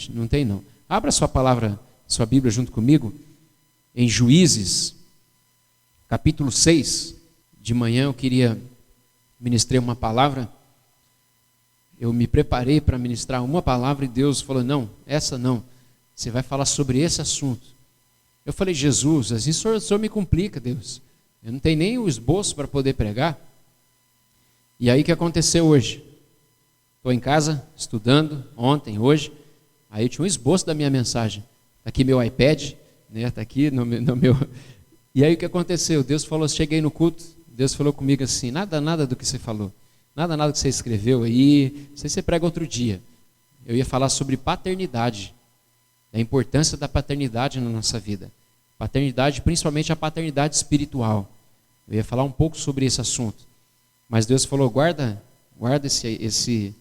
Não tem não. Abra sua palavra, sua Bíblia junto comigo, em Juízes, capítulo 6. De manhã eu queria ministrar uma palavra. Eu me preparei para ministrar uma palavra e Deus falou, não, essa não. Você vai falar sobre esse assunto. Eu falei, Jesus, assim o senhor me complica, Deus. Eu não tenho nem o esboço para poder pregar. E aí o que aconteceu hoje? Estou em casa, estudando, ontem, hoje. Aí eu tinha um esboço da minha mensagem. Está aqui meu iPad, né? Está aqui no meu... E aí o que aconteceu? Deus falou, cheguei no culto, Deus falou comigo assim, nada do que você falou. Nada do que você escreveu aí, não sei se você prega outro dia. Eu ia falar sobre paternidade, a importância da paternidade na nossa vida. Paternidade, principalmente a paternidade espiritual. Eu ia falar um pouco sobre esse assunto. Mas Deus falou, guarda esse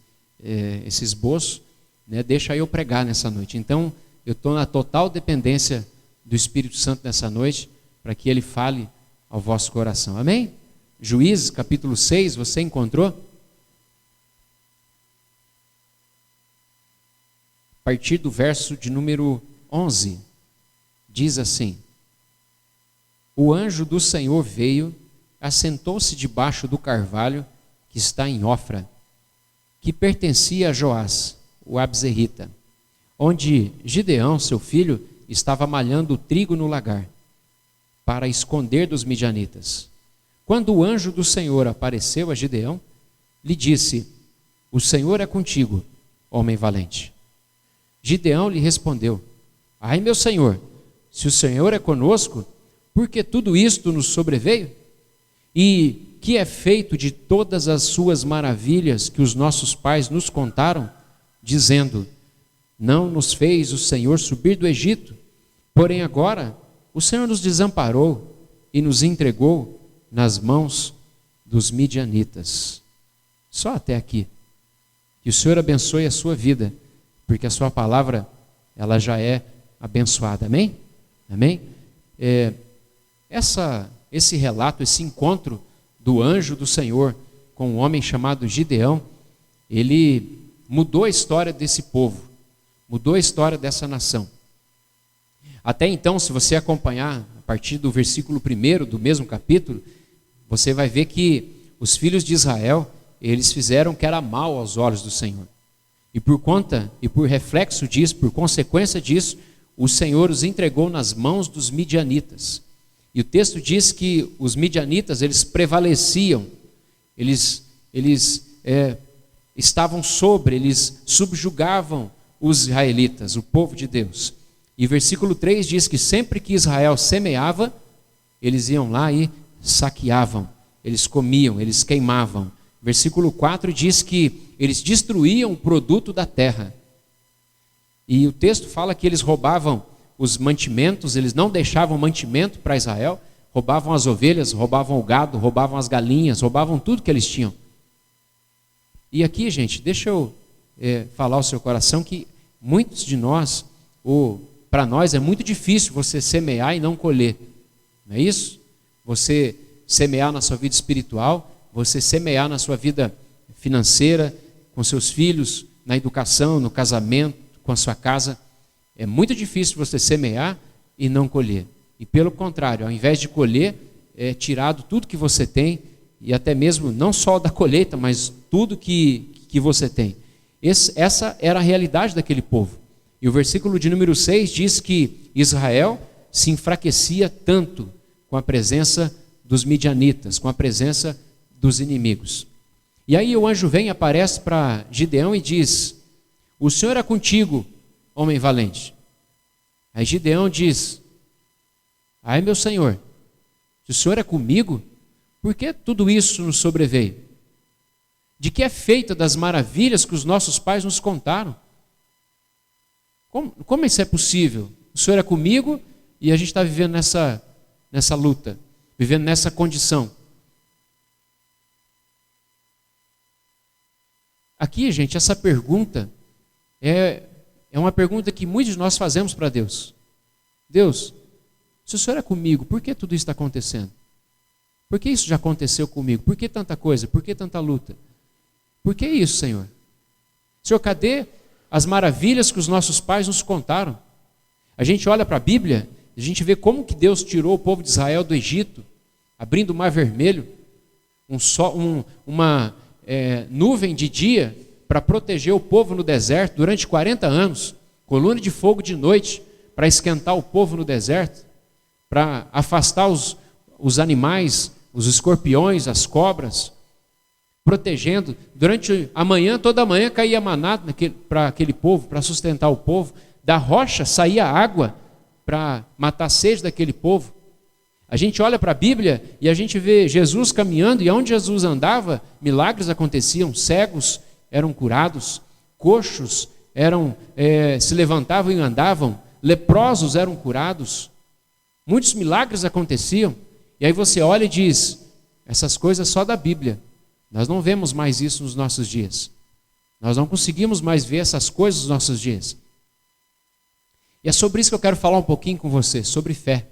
esboço, né? Deixa eu pregar nessa noite. Então, eu estou na total dependência do Espírito Santo nessa noite, para que Ele fale ao vosso coração. Amém? Juízes, capítulo 6, você encontrou? A partir do verso de número 11, diz assim: O anjo do Senhor veio, assentou-se debaixo do carvalho que está em Ofra, que pertencia a Joás, o Abzerrita, onde Gideão, seu filho, estava malhando o trigo no lagar, para esconder dos midianitas. Quando o anjo do Senhor apareceu a Gideão, lhe disse: O Senhor é contigo, homem valente. Gideão lhe respondeu: Ai, meu Senhor, se o Senhor é conosco, por que tudo isto nos sobreveio? E que é feito de todas as suas maravilhas que os nossos pais nos contaram, dizendo: Não nos fez o Senhor subir do Egito, porém agora o Senhor nos desamparou e nos entregou nas mãos dos midianitas. Só até aqui. Que o Senhor abençoe a sua vida, porque a sua palavra, ela já é abençoada. Amém? Amém? Esse relato, esse encontro do anjo do Senhor com um homem chamado Gideão, ele mudou a história desse povo, mudou a história dessa nação. Até então, se você acompanhar a partir do versículo 1 do mesmo capítulo, você vai ver que os filhos de Israel, eles fizeram o que era mal aos olhos do Senhor. E por conta e por reflexo disso, por consequência disso, o Senhor os entregou nas mãos dos midianitas. E o texto diz que os midianitas, eles prevaleciam, eles estavam sobre, eles subjugavam os israelitas, o povo de Deus. E versículo 3 diz que sempre que Israel semeava, eles iam lá e saqueavam, eles comiam, eles queimavam. Versículo 4 diz que eles destruíam o produto da terra. E o texto fala que eles roubavam os mantimentos, eles não deixavam mantimento para Israel, roubavam as ovelhas, roubavam o gado, roubavam as galinhas, roubavam tudo que eles tinham. E aqui, gente, deixa eu falar ao seu coração que muitos de nós, para nós é muito difícil você semear e não colher. Não é isso? Você semear na sua vida espiritual, você semear na sua vida financeira, com seus filhos, na educação, no casamento, com a sua casa. É muito difícil você semear e não colher. E pelo contrário, ao invés de colher, é tirado tudo que você tem, e até mesmo não só da colheita, mas tudo que você tem. Essa era a realidade daquele povo. E o versículo de número 6 diz que Israel se enfraquecia tanto com a presença dos midianitas, com a presença dos inimigos. E aí o anjo vem, aparece para Gideão e diz: O Senhor é contigo, homem valente. Aí Gideão diz: Ai, meu Senhor, se o Senhor é comigo, por que tudo isso nos sobreveio? De que é feita das maravilhas que os nossos pais nos contaram? Como isso é possível? O Senhor é comigo e a gente está vivendo nessa luta, vivendo nessa condição. Aqui, gente, essa pergunta é uma pergunta que muitos de nós fazemos para Deus. Deus, se o Senhor é comigo, por que tudo isso está acontecendo? Por que isso já aconteceu comigo? Por que tanta coisa? Por que tanta luta? Por que isso, Senhor? Senhor, cadê as maravilhas que os nossos pais nos contaram. A gente olha para a Bíblia, a gente vê como que Deus tirou o povo de Israel do Egito, abrindo o Mar Vermelho, uma nuvem de dia para proteger o povo no deserto durante 40 anos, coluna de fogo de noite para esquentar o povo no deserto, para afastar os animais, os escorpiões, as cobras, protegendo. Durante a manhã, toda manhã caía maná para aquele povo, para sustentar o povo. Da rocha saía água para matar a sede daquele povo. A gente olha para a Bíblia e a gente vê Jesus caminhando, e onde Jesus andava, milagres aconteciam, cegos eram curados, coxos se levantavam e andavam, leprosos eram curados, muitos milagres aconteciam. E aí você olha e diz, essas coisas só da Bíblia, nós não vemos mais isso nos nossos dias, nós não conseguimos mais ver essas coisas nos nossos dias. E é sobre isso que eu quero falar um pouquinho com você, sobre fé.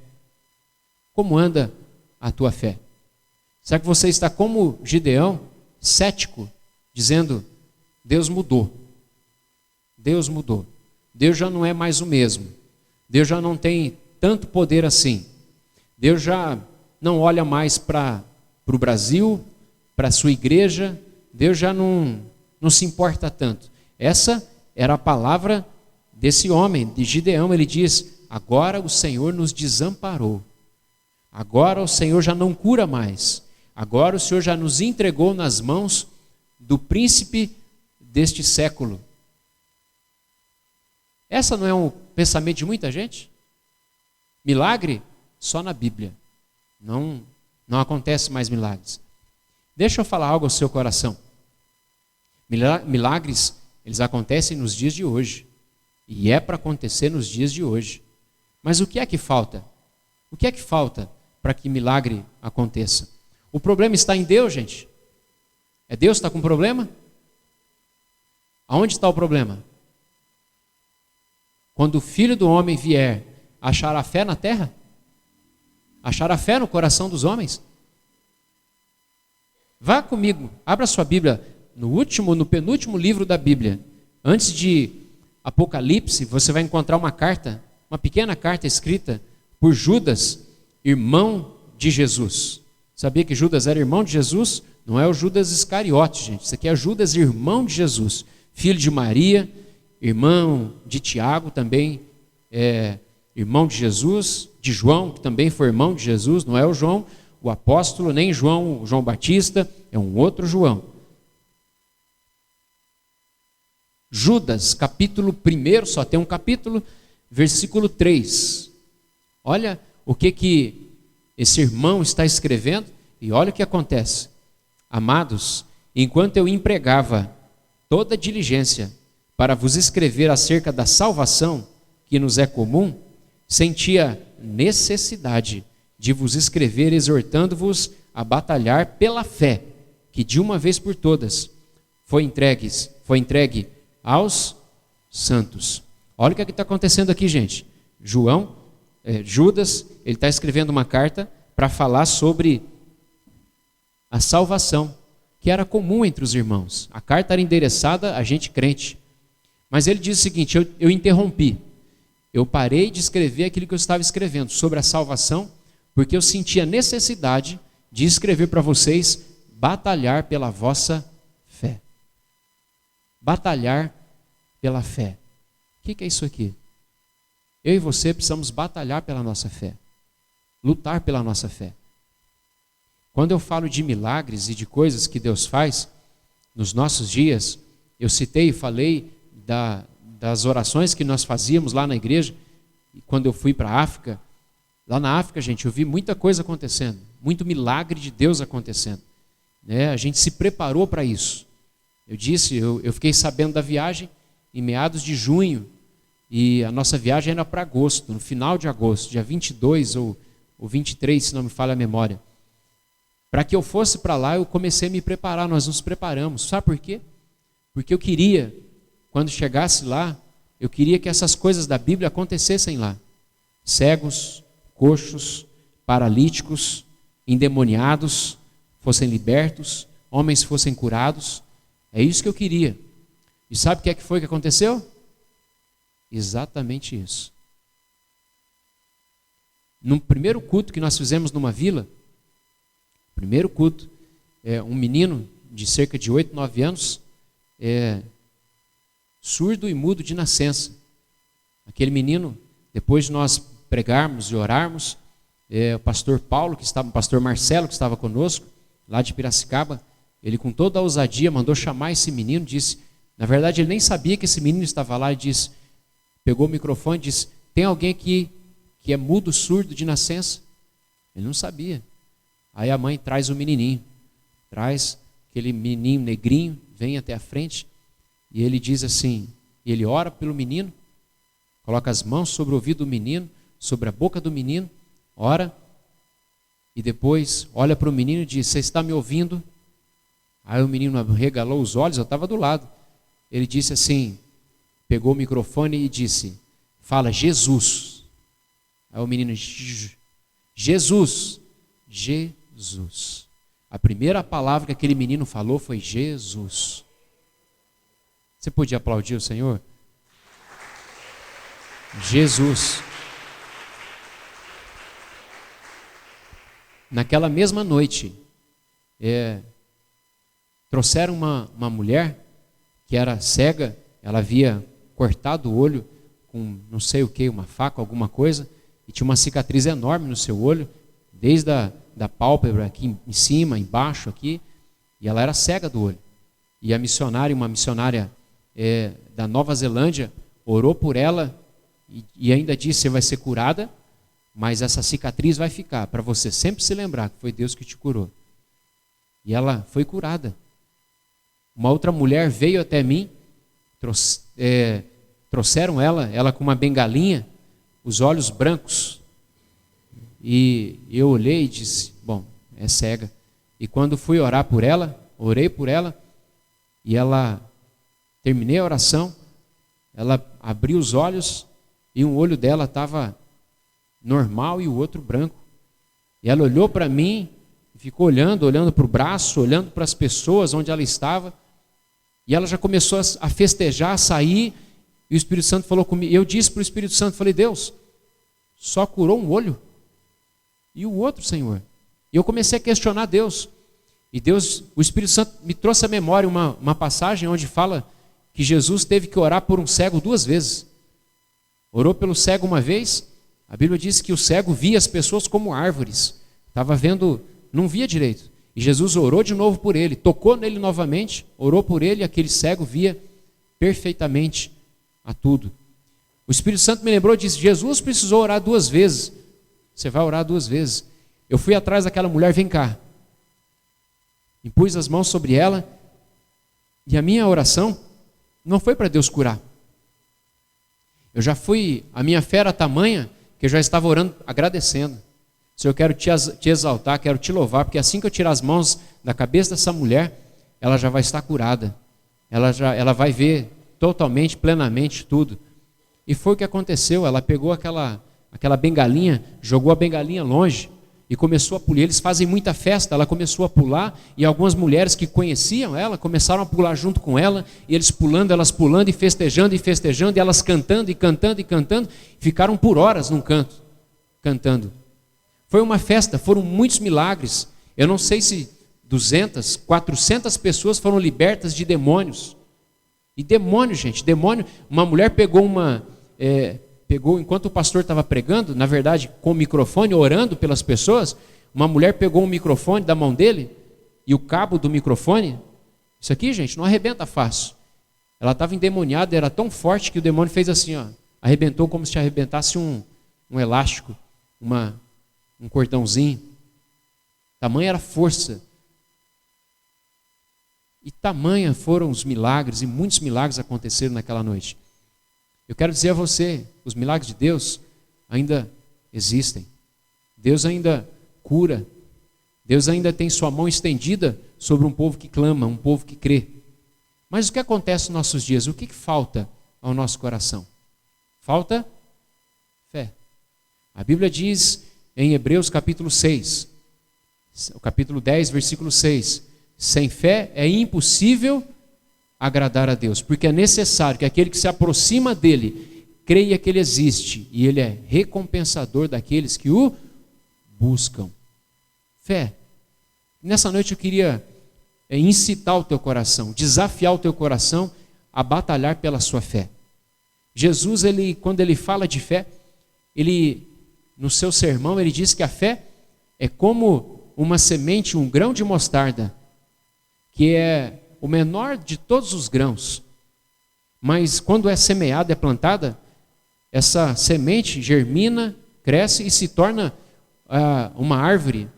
Como anda a tua fé? Será que você está como Gideão, cético, dizendo, Deus mudou, Deus mudou, Deus já não é mais o mesmo, Deus já não tem tanto poder assim, Deus já não olha mais para o Brasil, para a sua igreja, Deus já não se importa tanto. Essa era a palavra desse homem, de Gideão. Ele diz, agora o Senhor nos desamparou, agora o Senhor já não cura mais, agora o Senhor já nos entregou nas mãos do príncipe deste século. Essa não é um pensamento de muita gente? Milagre? Só na Bíblia. Não acontece mais milagres. Deixa eu falar algo ao seu coração. Milagres, eles acontecem nos dias de hoje. E é para acontecer nos dias de hoje. Mas o que é que falta? O que é que falta para que milagre aconteça? O problema está em Deus, gente. É Deus que está com problema? Aonde está o problema? Quando o Filho do Homem vier, achará fé na terra? Achará fé no coração dos homens? Vá comigo, abra sua Bíblia no penúltimo livro da Bíblia. Antes de Apocalipse, você vai encontrar uma carta, uma pequena carta escrita por Judas, irmão de Jesus. Sabia que Judas era irmão de Jesus? Não é o Judas Iscariote, gente. Isso aqui é Judas, irmão de Jesus, filho de Maria, irmão de Tiago, também irmão de Jesus, de João, que também foi irmão de Jesus. Não é o João, o apóstolo, nem João Batista, é um outro João. Judas, capítulo 1, só tem um capítulo, versículo 3. Olha o que esse irmão está escrevendo e olha o que acontece. Amados, enquanto eu empregava toda diligência para vos escrever acerca da salvação que nos é comum, sentia necessidade de vos escrever exortando-vos a batalhar pela fé, que de uma vez por todas foi entregue aos santos. Olha o que está acontecendo aqui, gente. Judas, ele está escrevendo uma carta para falar sobre a salvação, que era comum entre os irmãos. A carta era endereçada a gente crente. Mas ele diz o seguinte, eu interrompi. Eu parei de escrever aquilo que eu estava escrevendo sobre a salvação, porque eu sentia necessidade de escrever para vocês batalhar pela vossa fé. Batalhar pela fé. O que é isso aqui? Eu e você precisamos batalhar pela nossa fé. Lutar pela nossa fé. Quando eu falo de milagres e de coisas que Deus faz nos nossos dias, eu citei e falei das orações que nós fazíamos lá na igreja, e quando eu fui para a África. Lá na África, gente, eu vi muita coisa acontecendo, muito milagre de Deus acontecendo. A gente se preparou para isso. Eu fiquei sabendo da viagem em meados de junho, e a nossa viagem era para agosto, no final de agosto, dia 22 ou 23, se não me falha a memória. Para que eu fosse para lá, eu comecei a me preparar, nós nos preparamos. Sabe por quê? Porque eu queria, quando chegasse lá, eu queria que essas coisas da Bíblia acontecessem lá. Cegos, coxos, paralíticos, endemoniados fossem libertos, homens fossem curados. É isso que eu queria. E sabe o que foi que aconteceu? Exatamente isso. No primeiro culto que nós fizemos numa vila, primeiro culto, um menino de cerca de 8, 9 anos, surdo e mudo de nascença. Aquele menino, depois de nós pregarmos e orarmos, o pastor o pastor Marcelo, que estava conosco, lá de Piracicaba, ele com toda a ousadia mandou chamar esse menino, disse, na verdade ele nem sabia que esse menino estava lá, e disse, pegou o microfone e disse, tem alguém aqui que é mudo, surdo de nascença? Ele não sabia. Aí a mãe traz o menininho, traz aquele menininho negrinho, vem até a frente, e ele diz assim, ele ora pelo menino, coloca as mãos sobre o ouvido do menino, sobre a boca do menino, ora, e depois olha para o menino e diz, você está me ouvindo? Aí o menino regalou os olhos, eu estava do lado. Ele disse assim, pegou o microfone e disse, fala Jesus. Aí o menino, Jesus, Jesus. A primeira palavra que aquele menino falou foi Jesus. Você podia aplaudir o Senhor? Jesus. Naquela mesma noite, trouxeram uma mulher que era cega, ela havia cortado o olho com não sei o que, uma faca, alguma coisa, e tinha uma cicatriz enorme no seu olho, desde da pálpebra aqui em cima, embaixo aqui, e ela era cega do olho. E a missionária, uma missionária da Nova Zelândia, orou por ela e ainda disse, você vai ser curada, mas essa cicatriz vai ficar, para você sempre se lembrar que foi Deus que te curou. E ela foi curada. Uma outra mulher veio até mim, trouxeram ela com uma bengalinha, os olhos brancos. E eu olhei e disse, bom, é cega. E quando fui orar por ela, orei por ela, e terminei a oração, ela abriu os olhos, e um olho dela estava normal e o outro branco. E ela olhou para mim, ficou olhando para o braço, olhando para as pessoas onde ela estava, e ela já começou a festejar, a sair, e o Espírito Santo falou comigo, eu disse para o Espírito Santo, falei, Deus, só curou um olho? E o outro, Senhor? E eu comecei a questionar Deus, e Deus, o Espírito Santo me trouxe à memória uma passagem onde fala que Jesus teve que orar por um cego 2 vezes. Orou pelo cego uma vez, a Bíblia diz que o cego via as pessoas como árvores, estava vendo, não via direito. E Jesus orou de novo por ele, tocou nele novamente, orou por ele, e aquele cego via perfeitamente a tudo. O Espírito Santo me lembrou e disse, Jesus precisou orar 2 vezes. Você vai orar 2 vezes. Eu fui atrás daquela mulher, vem cá. Impus as mãos sobre ela, e a minha oração não foi para Deus curar. A minha fé era tamanha, que eu já estava orando, agradecendo. Senhor, eu quero te exaltar, quero te louvar, porque assim que eu tirar as mãos da cabeça dessa mulher, ela já vai estar curada. Ela vai ver totalmente, plenamente tudo. E foi o que aconteceu, ela pegou aquela bengalinha, jogou a bengalinha longe e começou a pular. Eles fazem muita festa, ela começou a pular, e algumas mulheres que conheciam ela começaram a pular junto com ela, e eles pulando, elas pulando e festejando, e elas cantando e cantando e cantando, ficaram por horas num canto, cantando. Foi uma festa, foram muitos milagres. Eu não sei se 200, 400 pessoas foram libertas de demônios. E demônio, gente, demônio. Uma mulher pegou enquanto o pastor estava pregando, na verdade com o microfone, orando pelas pessoas, uma mulher pegou um microfone da mão dele, e o cabo do microfone, isso aqui, gente, não arrebenta fácil. Ela estava endemoniada, era tão forte que o demônio fez assim, ó, arrebentou como se arrebentasse um elástico, um cordãozinho. Tamanha era a força. E tamanha foram os milagres, e muitos milagres aconteceram naquela noite. Eu quero dizer a você, os milagres de Deus ainda existem. Deus ainda cura. Deus ainda tem sua mão estendida sobre um povo que clama, um povo que crê. Mas o que acontece nos nossos dias? O que falta ao nosso coração? Falta fé. A Bíblia diz em Hebreus capítulo 6, o capítulo 10, versículo 6, sem fé é impossível agradar a Deus, porque é necessário que aquele que se aproxima dele creia que ele existe e ele é recompensador daqueles que o buscam. Fé. Nessa noite eu queria incitar o teu coração, desafiar o teu coração a batalhar pela sua fé. Jesus, quando ele fala de fé, no seu sermão, ele diz que a fé é como uma semente, um grão de mostarda, que é o menor de todos os grãos. Mas quando é semeada, é plantada, essa semente germina, cresce e se torna uma árvore,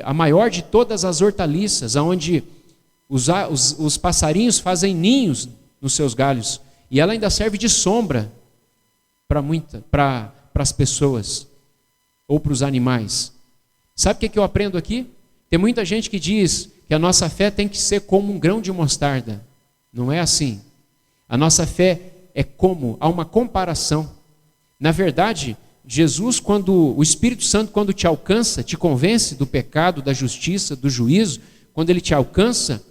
a maior de todas as hortaliças, onde os passarinhos fazem ninhos nos seus galhos. E ela ainda serve de sombra para as pessoas ou para os animais. Sabe o que eu aprendo aqui? Tem muita gente que diz que a nossa fé tem que ser como um grão de mostarda. Não é assim. A nossa fé há uma comparação. Na verdade, Jesus, o Espírito Santo, quando te alcança, te convence do pecado, da justiça, do juízo, quando ele te alcança,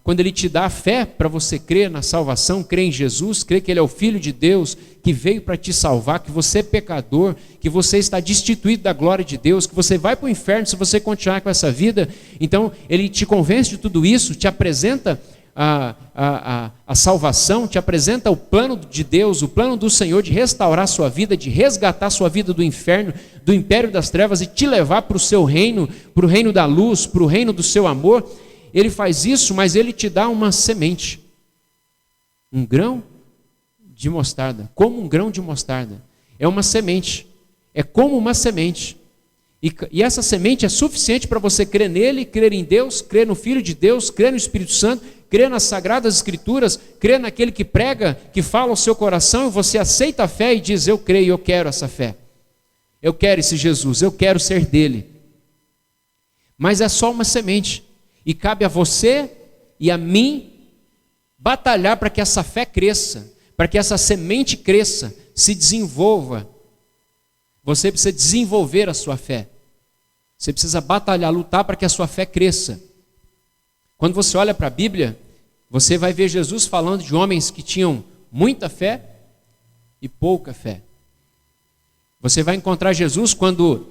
quando ele te dá a fé para você crer na salvação, crer em Jesus, crer que ele é o Filho de Deus, que veio para te salvar, que você é pecador, que você está destituído da glória de Deus, que você vai para o inferno se você continuar com essa vida. Então ele te convence de tudo isso, te apresenta a salvação, te apresenta o plano de Deus, o plano do Senhor de restaurar a sua vida, de resgatar a sua vida do inferno, do império das trevas e te levar para o seu reino, para o reino da luz, para o reino do seu amor. Ele faz isso, mas ele te dá uma semente, um grão de mostarda, como um grão de mostarda. É uma semente, é como uma semente. E essa semente é suficiente para você crer nele, crer em Deus, crer no Filho de Deus, crer no Espírito Santo, crer nas Sagradas Escrituras, crer naquele que prega, que fala ao seu coração, e você aceita a fé e diz: eu creio, eu quero essa fé. Eu quero esse Jesus, eu quero ser dele. Mas é só uma semente. E cabe a você e a mim batalhar para que essa fé cresça, para que essa semente cresça, se desenvolva. Você precisa desenvolver a sua fé. Você precisa batalhar, lutar para que a sua fé cresça. Quando você olha para a Bíblia, você vai ver Jesus falando de homens que tinham muita fé e pouca fé. Você vai encontrar Jesus quando,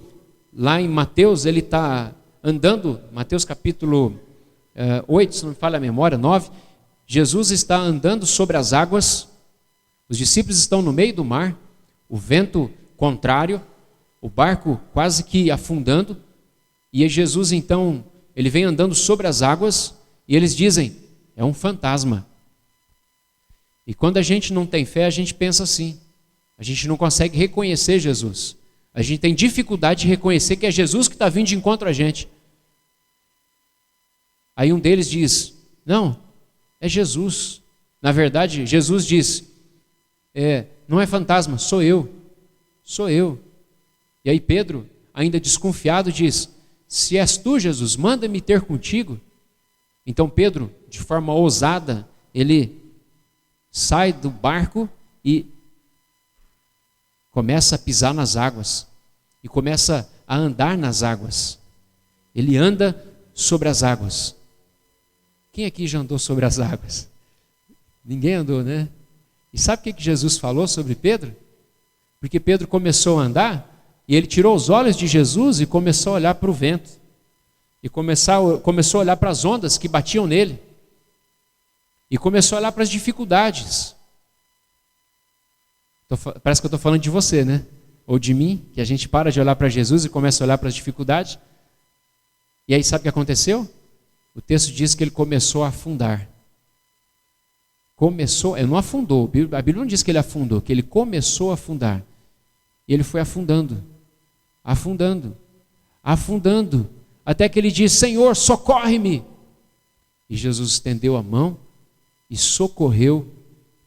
lá em Mateus, ele está andando, Mateus capítulo 8, se não me falha a memória, 9, Jesus está andando sobre as águas, os discípulos estão no meio do mar, o vento contrário, o barco quase que afundando, e Jesus então, ele vem andando sobre as águas, e eles dizem: é um fantasma. E quando a gente não tem fé, a gente pensa assim, a gente não consegue reconhecer Jesus, a gente tem dificuldade de reconhecer que é Jesus que está vindo de encontro a gente. Aí um deles diz: não, é Jesus. Na verdade, Jesus diz: não é fantasma, sou eu. E aí Pedro, ainda desconfiado, diz: se és tu, Jesus, manda-me ter contigo. Então Pedro, de forma ousada, ele sai do barco e começa a pisar nas águas, e começa a andar nas águas. Ele anda sobre as águas. Quem aqui já andou sobre as águas? Ninguém andou, né? E sabe o que Jesus falou sobre Pedro? Porque Pedro começou a andar, e ele tirou os olhos de Jesus e começou a olhar para o vento. E começou a olhar para as ondas que batiam nele. E começou a olhar para as dificuldades. Parece que eu estou falando de você, né? Ou de mim, que a gente para de olhar para Jesus e começa a olhar para as dificuldades. E aí sabe o que aconteceu? O texto diz que ele começou a afundar. Ele não afundou, a Bíblia não diz que ele afundou, que ele começou a afundar. E ele foi afundando, até que ele disse: Senhor, socorre-me. E Jesus estendeu a mão e socorreu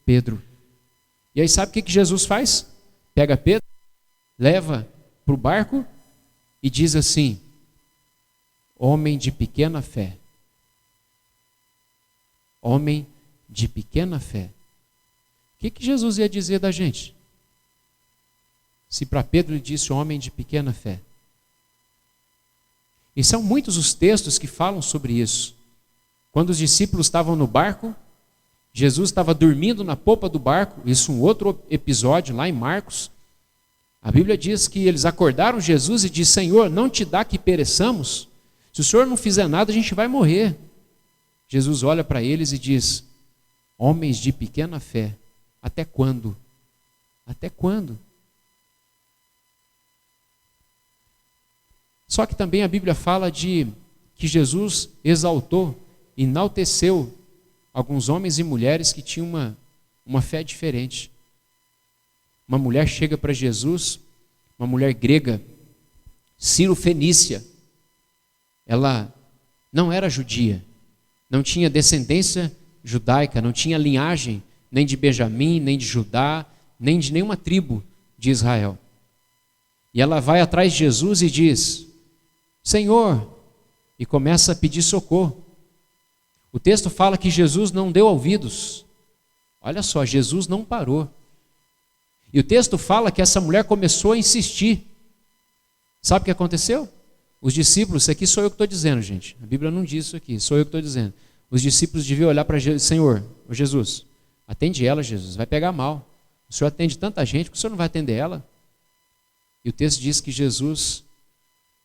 Pedro. E aí sabe o que Jesus faz? Pega Pedro, leva para o barco e diz assim: homem de pequena fé. Homem de pequena fé. O que Jesus ia dizer da gente? Se para Pedro ele disse homem de pequena fé. E são muitos os textos que falam sobre isso. Quando os discípulos estavam no barco, Jesus estava dormindo na popa do barco, isso é um outro episódio lá em Marcos. A Bíblia diz que eles acordaram Jesus e disse: Senhor, não te dá que pereçamos? Se o Senhor não fizer nada, a gente vai morrer. Jesus olha para eles e diz: homens de pequena fé, até quando? Até quando? Só que também a Bíblia fala de que Jesus exaltou, enalteceu alguns homens e mulheres que tinham uma fé diferente. Uma mulher chega para Jesus, uma mulher grega, Ciro-fenícia. Ela não era judia, não tinha descendência judaica, não tinha linhagem nem de Benjamim, nem de Judá, nem de nenhuma tribo de Israel. E ela vai atrás de Jesus e diz: Senhor, e começa a pedir socorro. O texto fala que Jesus não deu ouvidos. Olha só, Jesus não parou. E o texto fala que essa mulher começou a insistir. Sabe o que aconteceu? Os discípulos, isso aqui sou eu que estou dizendo, gente. A Bíblia não diz isso aqui, sou eu que estou dizendo. Os discípulos deviam olhar para Jesus: Senhor, ô Jesus, atende ela, Jesus, vai pegar mal. O Senhor atende tanta gente, que o Senhor não vai atender ela? E o texto diz que Jesus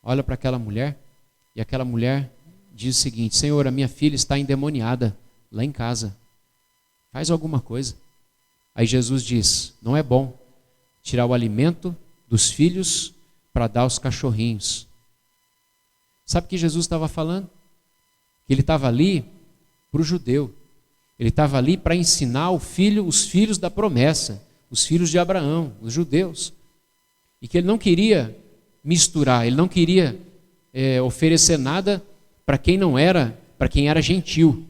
olha para aquela mulher, e aquela mulher diz o seguinte: Senhor, a minha filha está endemoniada lá em casa. Faz alguma coisa. Aí Jesus diz: não é bom tirar o alimento dos filhos para dar aos cachorrinhos. Sabe o que Jesus estava falando? Que ele estava ali para o judeu. Ele estava ali para ensinar os filhos da promessa, os filhos de Abraão, os judeus. E que ele não queria misturar, ele não queria oferecer nada para quem não era, para quem era gentil.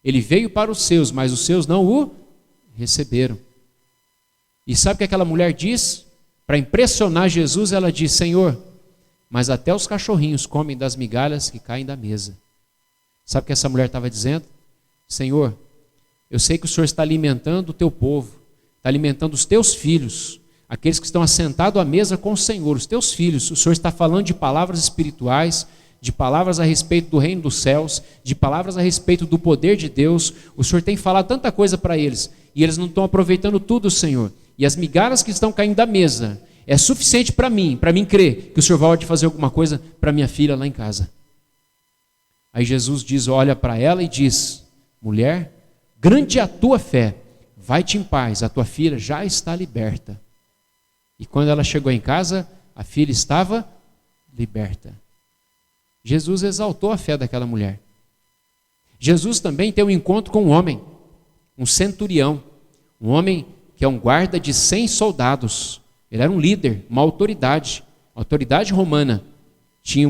Ele veio para os seus, mas os seus não o receberam. E sabe o que aquela mulher diz? Para impressionar Jesus, ela diz: Senhor, mas até os cachorrinhos comem das migalhas que caem da mesa. Sabe o que essa mulher estava dizendo? Senhor, eu sei que o Senhor está alimentando o teu povo, está alimentando os teus filhos, aqueles que estão assentados à mesa com o Senhor, os teus filhos. O Senhor está falando de palavras espirituais, de palavras a respeito do reino dos céus, de palavras a respeito do poder de Deus. O Senhor tem falado tanta coisa para eles, e eles não estão aproveitando tudo, Senhor. E as migalhas que estão caindo da mesa é suficiente para mim crer que o Senhor vai fazer alguma coisa para minha filha lá em casa. Aí Jesus olha para ela e diz: mulher, grande é a tua fé, vai-te em paz, a tua filha já está liberta. E quando ela chegou em casa, a filha estava liberta. Jesus exaltou a fé daquela mulher. Jesus também tem um encontro com um homem, um centurião, um homem que é um guarda de 100 soldados. Ele era um líder, uma autoridade romana. Tinha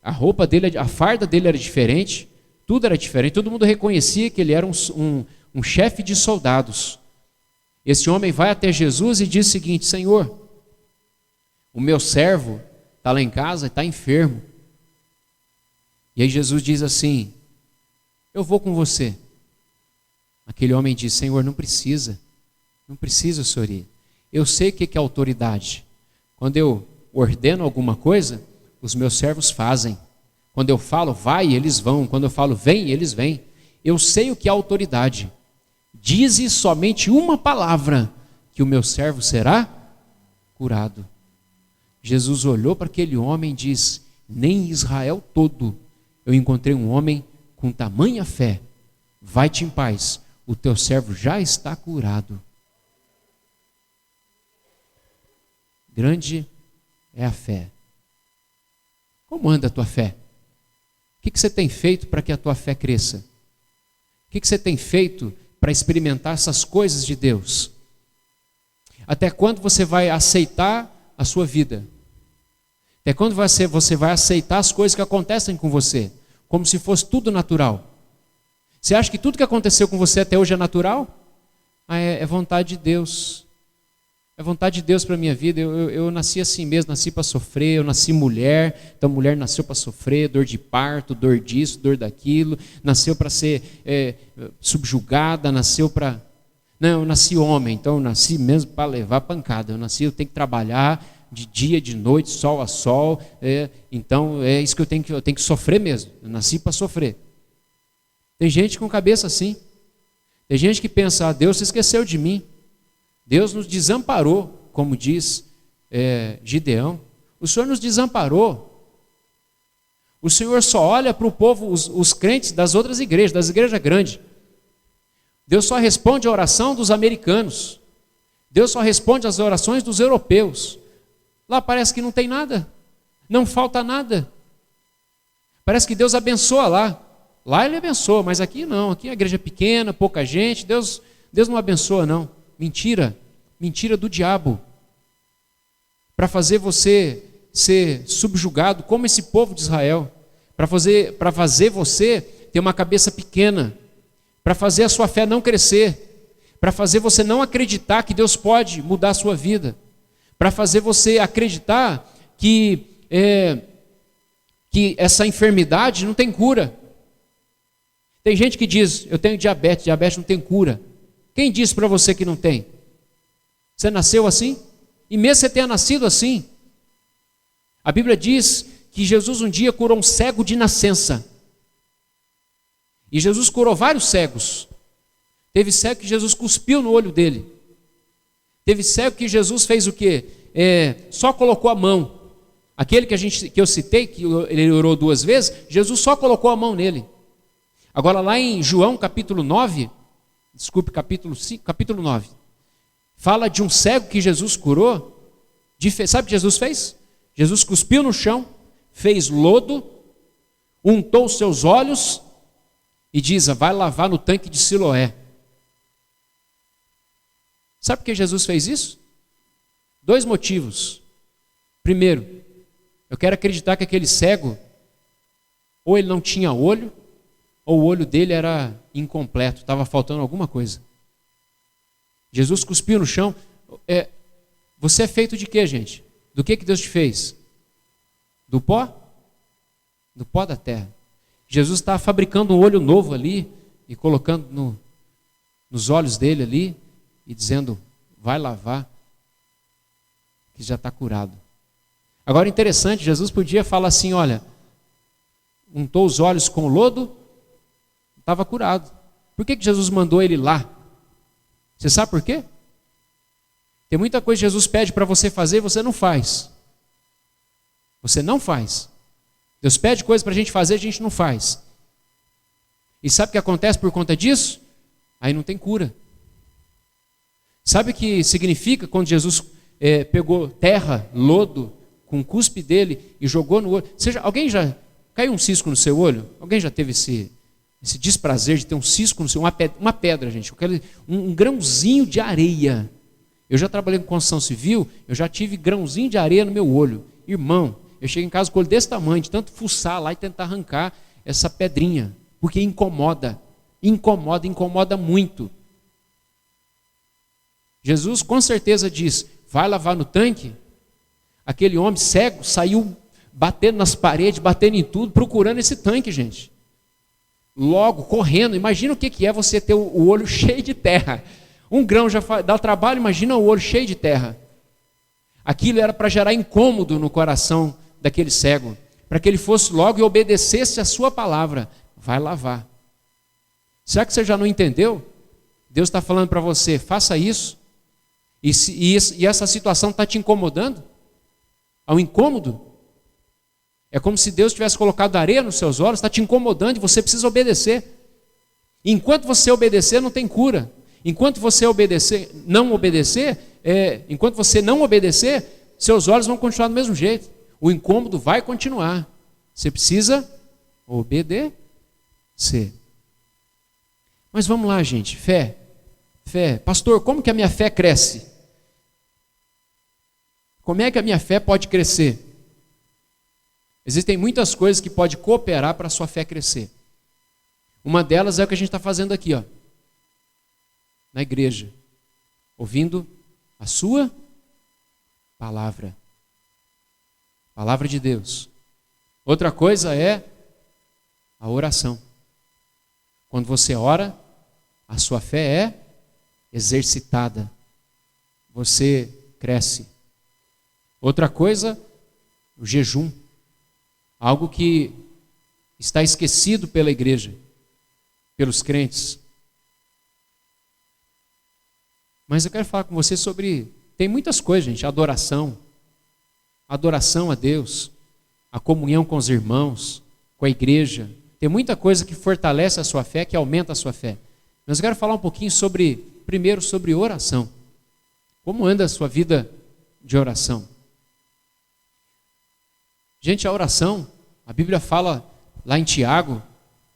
a roupa dele, a farda dele era diferente, tudo era diferente, todo mundo reconhecia que ele era um chefe de soldados. Esse homem vai até Jesus e diz o seguinte: Senhor, o meu servo está lá em casa e está enfermo. E aí Jesus diz assim: eu vou com você. Aquele homem diz: Senhor, não precisa, Senhor ir. Eu sei o que é autoridade. Quando eu ordeno alguma coisa, os meus servos fazem. Quando eu falo vai, eles vão. Quando eu falo vem, eles vêm. Eu sei o que é autoridade. Dize somente uma palavra, que o meu servo será curado. Jesus olhou para aquele homem e disse: nem em Israel todo eu encontrei um homem com tamanha fé. Vai-te em paz, o teu servo já está curado. Grande é a fé. Como anda a tua fé? O que você tem feito para que a tua fé cresça? O que você tem feito para experimentar essas coisas de Deus? Até quando você vai aceitar a sua vida? Até quando você vai aceitar as coisas que acontecem com você, como se fosse tudo natural? Você acha que tudo que aconteceu com você até hoje é natural? É vontade de Deus. É vontade de Deus para a minha vida. Eu nasci assim mesmo, nasci para sofrer, eu nasci mulher, então mulher nasceu para sofrer, dor de parto, dor disso, dor daquilo, nasceu para ser subjugada, nasceu para... Não, eu nasci homem, então eu nasci mesmo para levar pancada, eu tenho que trabalhar de dia, de noite, sol a sol, então é isso que eu tenho que sofrer mesmo, eu nasci para sofrer. Tem gente com cabeça assim. Tem gente que pensa, Deus se esqueceu de mim. Deus nos desamparou, como diz Gideão. O Senhor nos desamparou. O Senhor só olha para o povo, os crentes das outras igrejas, das igrejas grandes. Deus só responde a oração dos americanos. Deus só responde às orações dos europeus. Lá parece que não tem nada. Não falta nada. Parece que Deus abençoa lá. Lá Ele abençoa, mas aqui não. Aqui a igreja é pequena, pouca gente. Deus não abençoa, não. Mentira. Mentira do diabo. Para fazer você ser subjugado como esse povo de Israel. Para fazer você ter uma cabeça pequena. Para fazer a sua fé não crescer. Para fazer você não acreditar que Deus pode mudar a sua vida. Para fazer você acreditar que essa enfermidade não tem cura. Tem gente que diz, eu tenho diabetes não tem cura. Quem disse para você que não tem? Você nasceu assim? E mesmo você tenha nascido assim, a Bíblia diz que Jesus um dia curou um cego de nascença. E Jesus curou vários cegos. Teve cego que Jesus cuspiu no olho dele. Teve cego que Jesus fez o quê? Só colocou a mão. Aquele que eu citei, que ele orou 2 vezes, Jesus só colocou a mão nele. Agora lá em João capítulo 9, capítulo 9, fala de um cego que Jesus curou. Sabe o que Jesus fez? Jesus cuspiu no chão, fez lodo, untou os seus olhos e diz, vai lavar no tanque de Siloé. Sabe por que Jesus fez isso? 2 motivos. Primeiro, eu quero acreditar que aquele cego, ou ele não tinha olho, ou o olho dele era incompleto, estava faltando alguma coisa. Jesus cuspiu no chão. Você é feito de quê, gente? Do que Deus te fez? Do pó? Do pó da terra. Jesus está fabricando um olho novo ali e colocando nos olhos dele ali e dizendo, vai lavar, que já está curado. Agora interessante, Jesus podia falar assim, olha, untou os olhos com lodo, estava curado. Por que Jesus mandou ele lá? Você sabe por quê? Tem muita coisa que Jesus pede para você fazer e você não faz. Você não faz. Deus pede coisas para a gente fazer e a gente não faz. E sabe o que acontece por conta disso? Aí não tem cura. Sabe o que significa quando Jesus pegou terra, lodo, com o cuspe dele e jogou no olho? Alguém já caiu um cisco no seu olho? Alguém já teve esse desprazer de ter um cisco no seu olho? Uma pedra, gente, um grãozinho de areia. Eu já trabalhei com construção civil, eu já tive grãozinho de areia no meu olho. Irmão, eu chego em casa com o olho desse tamanho, de tanto fuçar lá e tentar arrancar essa pedrinha, porque incomoda muito. Jesus com certeza diz, vai lavar no tanque. Aquele homem cego saiu batendo nas paredes, batendo em tudo, procurando esse tanque, gente. Logo, correndo. Imagina o que é você ter o olho cheio de terra. Um grão já dá trabalho, imagina o olho cheio de terra. Aquilo era para gerar incômodo no coração daquele cego, para que ele fosse logo e obedecesse a sua palavra. Vai lavar. Será que você já não entendeu? Deus está falando para você, faça isso. E essa situação está te incomodando? Há um incômodo? É como se Deus tivesse colocado areia nos seus olhos, está te incomodando e você precisa obedecer. Enquanto você obedecer, não tem cura. Enquanto você não obedecer, seus olhos vão continuar do mesmo jeito. O incômodo vai continuar. Você precisa obedecer. Mas vamos lá, gente. Fé. Pastor, como que a minha fé cresce? Como é que a minha fé pode crescer? Existem muitas coisas que podem cooperar para a sua fé crescer. Uma delas é o que a gente está fazendo aqui, ó, na igreja, ouvindo a sua palavra. Palavra de Deus. Outra coisa é a oração. Quando você ora, a sua fé é exercitada. Você cresce. Outra coisa, o jejum. Algo que está esquecido pela igreja. pelos crentes. Mas eu quero falar com você sobre... Tem muitas coisas, gente. Adoração a Deus, a comunhão com os irmãos, com a igreja. Tem muita coisa que fortalece a sua fé, que aumenta a sua fé. Mas eu quero falar um pouquinho primeiro sobre oração. Como anda a sua vida de oração? Gente, a oração, a Bíblia fala lá em Tiago,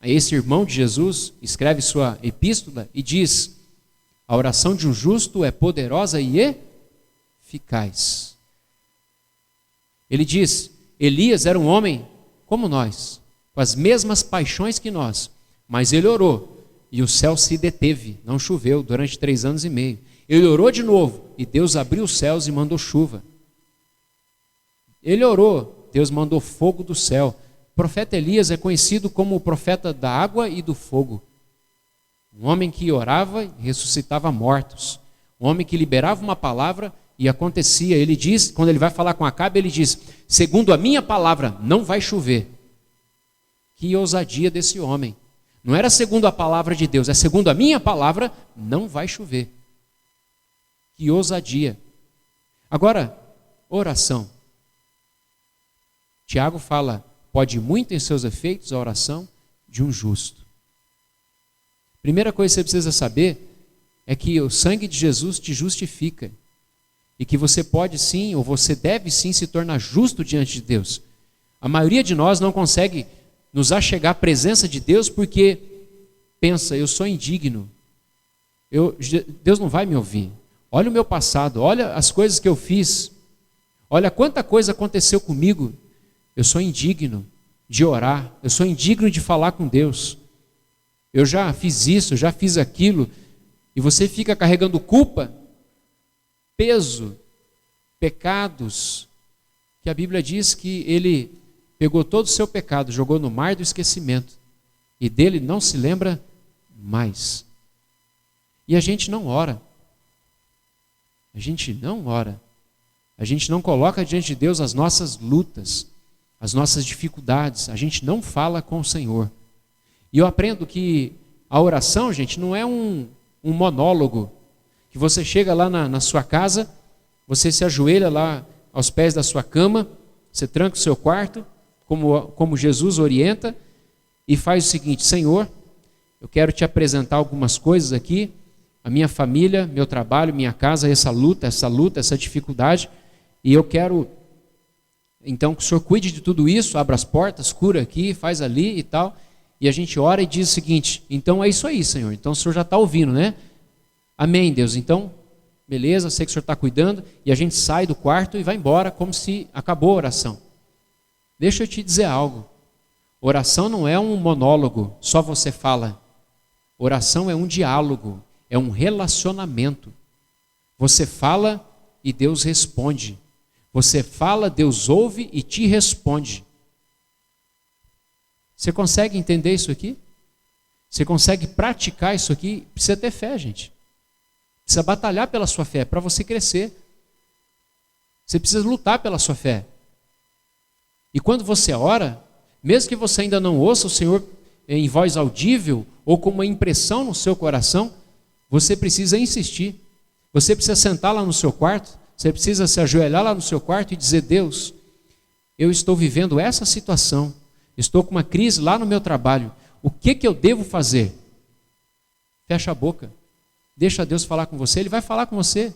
esse irmão de Jesus escreve sua epístola e diz: a oração de um justo é poderosa e eficaz. Ele diz: Elias era um homem como nós, com as mesmas paixões que nós, mas ele orou e o céu se deteve, não choveu durante 3 anos e meio. Ele orou de novo e Deus abriu os céus e mandou chuva. Ele orou, Deus mandou fogo do céu. O profeta Elias é conhecido como o profeta da água e do fogo. Um homem que orava e ressuscitava mortos. Um homem que liberava uma palavra e acontecia. Ele diz, quando ele vai falar com Acabe, ele diz: segundo a minha palavra, não vai chover. Que ousadia desse homem. Não era segundo a palavra de Deus, é segundo a minha palavra, não vai chover. Que ousadia. Agora, oração. Tiago fala: pode muito em seus efeitos a oração de um justo. Primeira coisa que você precisa saber é que o sangue de Jesus te justifica. E que você pode sim, ou você deve sim se tornar justo diante de Deus. A maioria de nós não consegue nos achegar à presença de Deus porque pensa: eu sou indigno. Deus não vai me ouvir. Olha o meu passado, olha as coisas que eu fiz. Olha quanta coisa aconteceu comigo. Eu sou indigno de orar, eu sou indigno de falar com Deus. Eu já fiz isso, já fiz aquilo. E você fica carregando culpa, peso, pecados, que a Bíblia diz que ele pegou todo o seu pecado, jogou no mar do esquecimento, e dele não se lembra mais. E a gente não ora. A gente não ora. A gente não coloca diante de Deus as nossas lutas, as nossas dificuldades. A gente não fala com o Senhor. E eu aprendo que a oração, gente, não é um monólogo, que você chega lá na sua casa, você se ajoelha lá aos pés da sua cama, você tranca o seu quarto, como Jesus orienta, e faz o seguinte: Senhor, eu quero te apresentar algumas coisas aqui, a minha família, meu trabalho, minha casa, essa luta, essa dificuldade, e eu quero, então, que o Senhor cuide de tudo isso, abra as portas, cura aqui, faz ali e tal. E a gente ora e diz o seguinte: então é isso aí, Senhor, então o Senhor já está ouvindo, né? Amém, Deus, então, beleza, sei que o Senhor está cuidando, e a gente sai do quarto e vai embora como se acabou a oração. Deixa eu te dizer algo, oração não é um monólogo, só você fala. Oração é um diálogo, é um relacionamento. Você fala e Deus responde. Você fala, Deus ouve e te responde. Você consegue entender isso aqui? Você consegue praticar isso aqui? Precisa ter fé, gente. Precisa batalhar pela sua fé, para você crescer. Você precisa lutar pela sua fé. E quando você ora, mesmo que você ainda não ouça o Senhor em voz audível, ou com uma impressão no seu coração, você precisa insistir. Você precisa sentar lá no seu quarto, você precisa se ajoelhar lá no seu quarto e dizer: Deus, eu estou vivendo essa situação, estou com uma crise lá no meu trabalho, o que eu devo fazer? Fecha a boca, deixa Deus falar com você, Ele vai falar com você.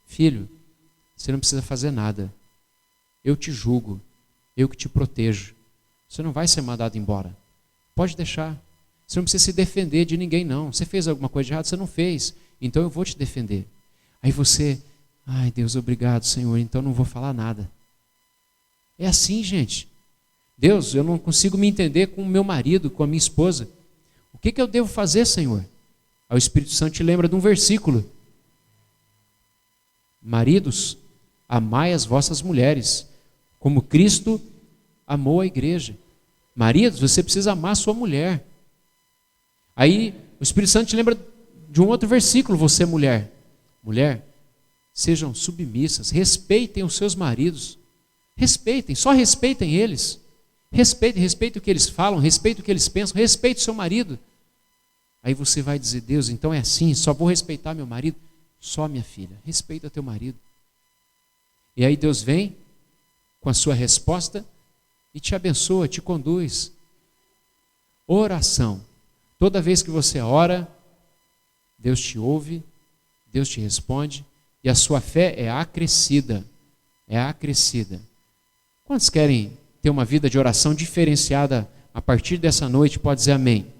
Filho, você não precisa fazer nada, eu te julgo, eu que te protejo, você não vai ser mandado embora, pode deixar, você não precisa se defender de ninguém não, você fez alguma coisa de errado, você não fez, então eu vou te defender. Aí você: ai Deus, obrigado Senhor, então não vou falar nada. É assim, gente. Deus, eu não consigo me entender com o meu marido, com a minha esposa. O que eu devo fazer, Senhor? Aí o Espírito Santo te lembra de um versículo: maridos, amai as vossas mulheres, como Cristo amou a igreja. Maridos, você precisa amar a sua mulher. Aí o Espírito Santo te lembra de um outro versículo: você mulher, sejam submissas, respeitem os seus maridos. Respeitem, só respeitem eles. Respeite o que eles falam, respeite o que eles pensam, respeite o seu marido. Aí você vai dizer, Deus, então é assim, só vou respeitar meu marido? Só, minha filha, respeita teu marido. E aí Deus vem com a sua resposta e te abençoa, te conduz. Oração. Toda vez que você ora, Deus te ouve, Deus te responde, e a sua fé é acrescida. É acrescida. Quantos querem ter uma vida de oração diferenciada a partir dessa noite? Pode dizer amém.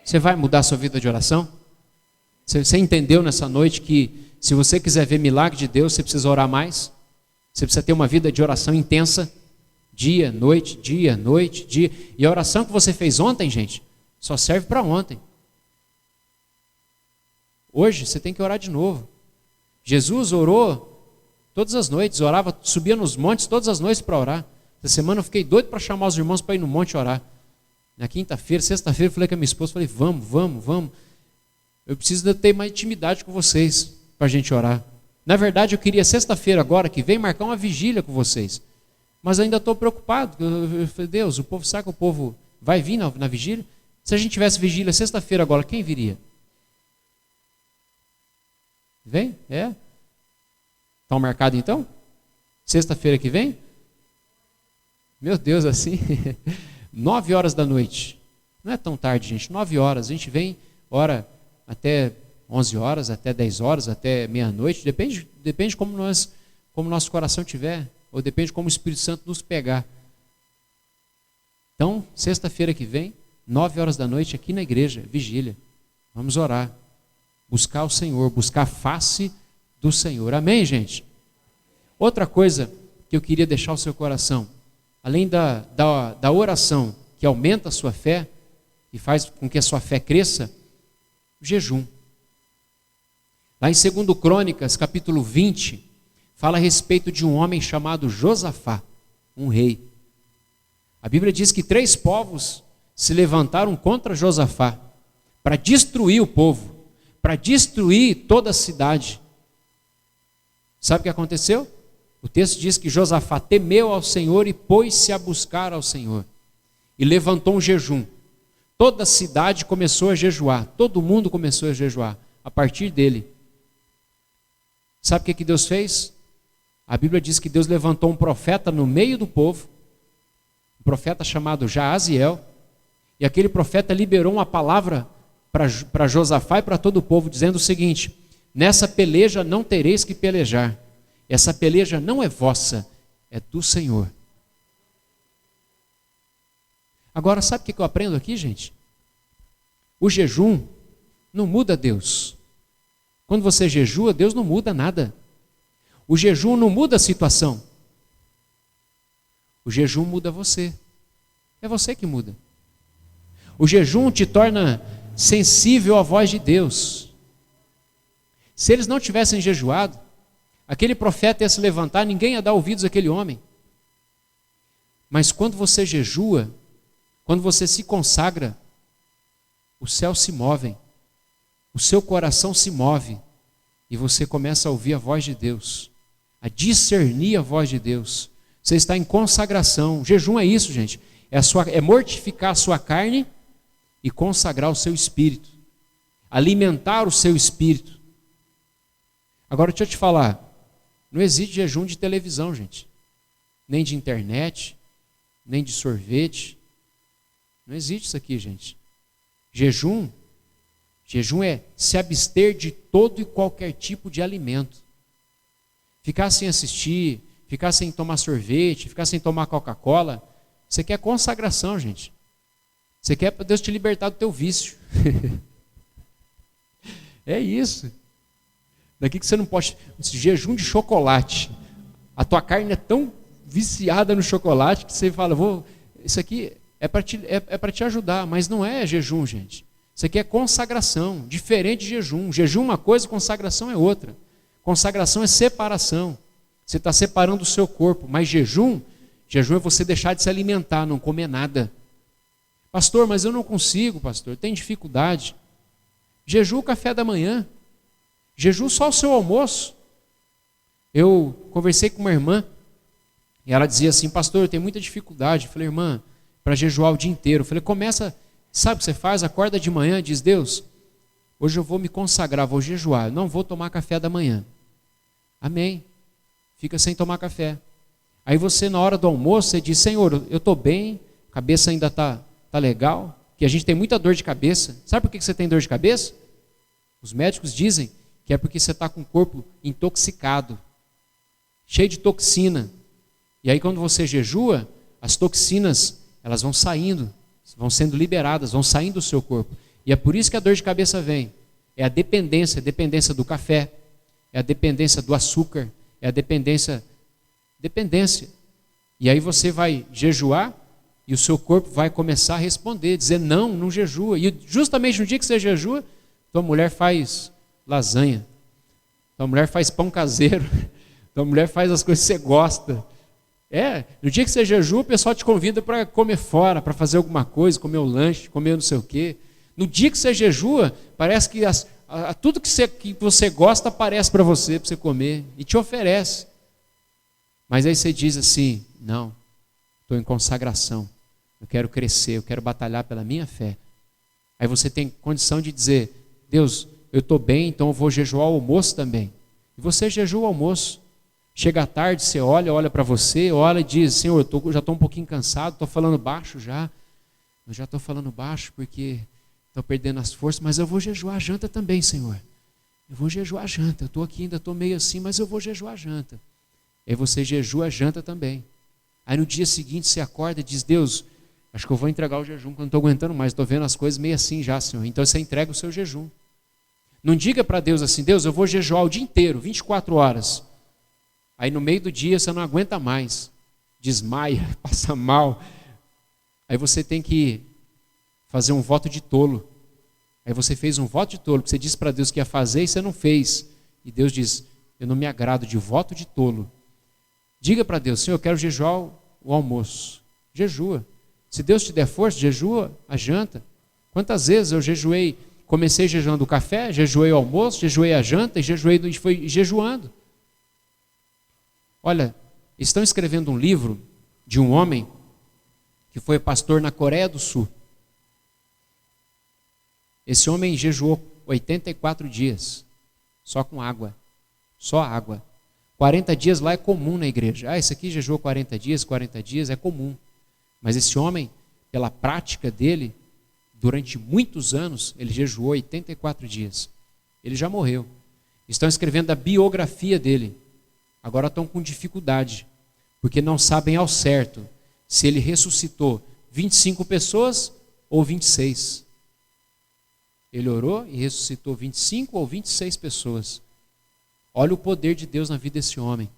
Você vai mudar a sua vida de oração? Você entendeu nessa noite que se você quiser ver milagre de Deus, você precisa orar mais? Você precisa ter uma vida de oração intensa, dia, noite, dia, noite, dia. E a oração que você fez ontem, gente, só serve para ontem. Hoje você tem que orar de novo. Jesus orou todas as noites, orava, subia nos montes todas as noites para orar. Essa semana eu fiquei doido para chamar os irmãos para ir no monte orar. Na quinta-feira, sexta-feira, eu falei com a minha esposa, falei, vamos. Eu preciso ter mais intimidade com vocês para a gente orar. Na verdade, eu queria sexta-feira agora, que vem, marcar uma vigília com vocês. Mas ainda estou preocupado. Eu falei, Deus, o povo, será que o povo vai vir na vigília? Se a gente tivesse vigília sexta-feira agora, quem viria? Vem? É? Estão marcados então? Sexta-feira que vem? Meu Deus, assim, 9 horas da noite. Não é tão tarde, gente, 9 horas. A gente vem, ora até 11 horas, até 10 horas, até meia-noite. Depende como nosso coração tiver, ou depende como o Espírito Santo nos pegar. Então, sexta-feira que vem, 9 horas da noite, aqui na igreja, vigília. Vamos orar, buscar o Senhor, buscar a face do Senhor. Amém, gente? Outra coisa que eu queria deixar ao seu coração, além da oração que aumenta a sua fé e faz com que a sua fé cresça, o jejum. Lá em 2 Crônicas, capítulo 20, fala a respeito de um homem chamado Josafá, um rei. A Bíblia diz que 3 povos se levantaram contra Josafá para destruir o povo, para destruir toda a cidade. Sabe o que aconteceu? O texto diz que Josafá temeu ao Senhor e pôs-se a buscar ao Senhor. E levantou um jejum. Toda a cidade começou a jejuar. Todo mundo começou a jejuar. A partir dele. Sabe o que Deus fez? A Bíblia diz que Deus levantou um profeta no meio do povo. Um profeta chamado Jaaziel. E aquele profeta liberou uma palavra para Josafá e para todo o povo, dizendo o seguinte: nessa peleja não tereis que pelejar. Essa peleja não é vossa, é do Senhor. Agora, sabe o que eu aprendo aqui, gente? O jejum não muda Deus. Quando você jejua, Deus não muda nada. O jejum não muda a situação. O jejum muda você. É você que muda. O jejum te torna sensível à voz de Deus. Se eles não tivessem jejuado, aquele profeta ia se levantar, ninguém ia dar ouvidos àquele homem. Mas quando você jejua, quando você se consagra, os céus se movem, o seu coração se move, e você começa a ouvir a voz de Deus, a discernir a voz de Deus. Você está em consagração. Jejum é isso, gente. É mortificar a sua carne e consagrar o seu espírito. Alimentar o seu espírito. Agora deixa eu te falar, não existe jejum de televisão, gente. Nem de internet, nem de sorvete. Não existe isso aqui, gente. Jejum é se abster de todo e qualquer tipo de alimento. Ficar sem assistir, ficar sem tomar sorvete, ficar sem tomar Coca-Cola, isso aqui é consagração, gente. Você quer para Deus te libertar do teu vício. É isso. Daqui que você não pode... Jejum de chocolate. A tua carne é tão viciada no chocolate que você fala, isso aqui é para te ajudar, mas não é jejum, gente. Isso aqui é consagração, diferente de jejum. Jejum é uma coisa, consagração é outra. Consagração é separação. Você está separando o seu corpo, mas jejum é você deixar de se alimentar, não comer nada. Pastor, mas eu não consigo, pastor, tem dificuldade. Jejum o café da manhã. Jejum só o seu almoço. Eu conversei com uma irmã e ela dizia assim, pastor, eu tenho muita dificuldade. Eu falei, irmã, para jejuar o dia inteiro. Eu falei, começa Sabe o que você faz? Acorda de manhã e diz: Deus, hoje eu vou me consagrar, vou jejuar, eu não vou tomar café da manhã. Amém. Fica sem tomar café. Aí você, na hora do almoço, você diz: Senhor, eu estou bem, a cabeça ainda está legal, que a gente tem muita dor de cabeça. Sabe por que você tem dor de cabeça? Os médicos dizem que é porque você está com o corpo intoxicado, cheio de toxina. E aí quando você jejua, as toxinas, elas vão saindo, vão sendo liberadas, vão saindo do seu corpo. E é por isso que a dor de cabeça vem. É a dependência do café, é a dependência do açúcar, é a dependência. E aí você vai jejuar e o seu corpo vai começar a responder, dizer: não jejua. E justamente no dia que você jejua, tua mulher faz lasanha, tua mulher faz pão caseiro, tua mulher faz as coisas que você gosta. No dia que você jejua, o pessoal te convida para comer fora, para fazer alguma coisa, comer um lanche, comer não sei o quê. No dia que você jejua, parece que tudo que você gosta aparece para você comer e te oferece. Mas aí você diz assim: não, estou em consagração, eu quero crescer, eu quero batalhar pela minha fé. Aí você tem condição de dizer: Deus, eu estou bem, então eu vou jejuar o almoço também. E você jejua o almoço. Chega à tarde, você olha para você, olha e diz: Senhor, eu já estou um pouquinho cansado, estou falando baixo já. Eu já estou falando baixo porque estou perdendo as forças, mas eu vou jejuar a janta também, Senhor. Eu vou jejuar a janta, eu estou aqui, ainda estou meio assim, mas eu vou jejuar a janta. Aí você jejua a janta também. Aí no dia seguinte você acorda e diz: Deus, acho que eu vou entregar o jejum, porque eu não estou aguentando mais, estou vendo as coisas meio assim já, Senhor. Então você entrega o seu jejum. Não diga para Deus assim: Deus, eu vou jejuar o dia inteiro, 24 horas. Aí no meio do dia você não aguenta mais, desmaia, passa mal. Aí você tem que fazer um voto de tolo. Aí você fez um voto de tolo, porque você disse para Deus que ia fazer e você não fez. E Deus diz: eu não me agrado de voto de tolo. Diga para Deus: Senhor, eu quero jejuar o almoço. Jejua. Se Deus te der força, jejua a janta. Quantas vezes eu jejuei, comecei jejuando o café, jejuei o almoço, jejuei a janta e foi jejuando. Olha, estão escrevendo um livro de um homem que foi pastor na Coreia do Sul. Esse homem jejuou 84 dias, só com água, só água. 40 dias lá é comum na igreja. Esse aqui jejuou 40 dias é comum. Mas esse homem, pela prática dele, durante muitos anos, ele jejuou 84 dias. Ele já morreu. Estão escrevendo a biografia dele. Agora estão com dificuldade, porque não sabem ao certo se ele ressuscitou 25 pessoas ou 26. Ele orou e ressuscitou 25 ou 26 pessoas. Olha o poder de Deus na vida desse homem.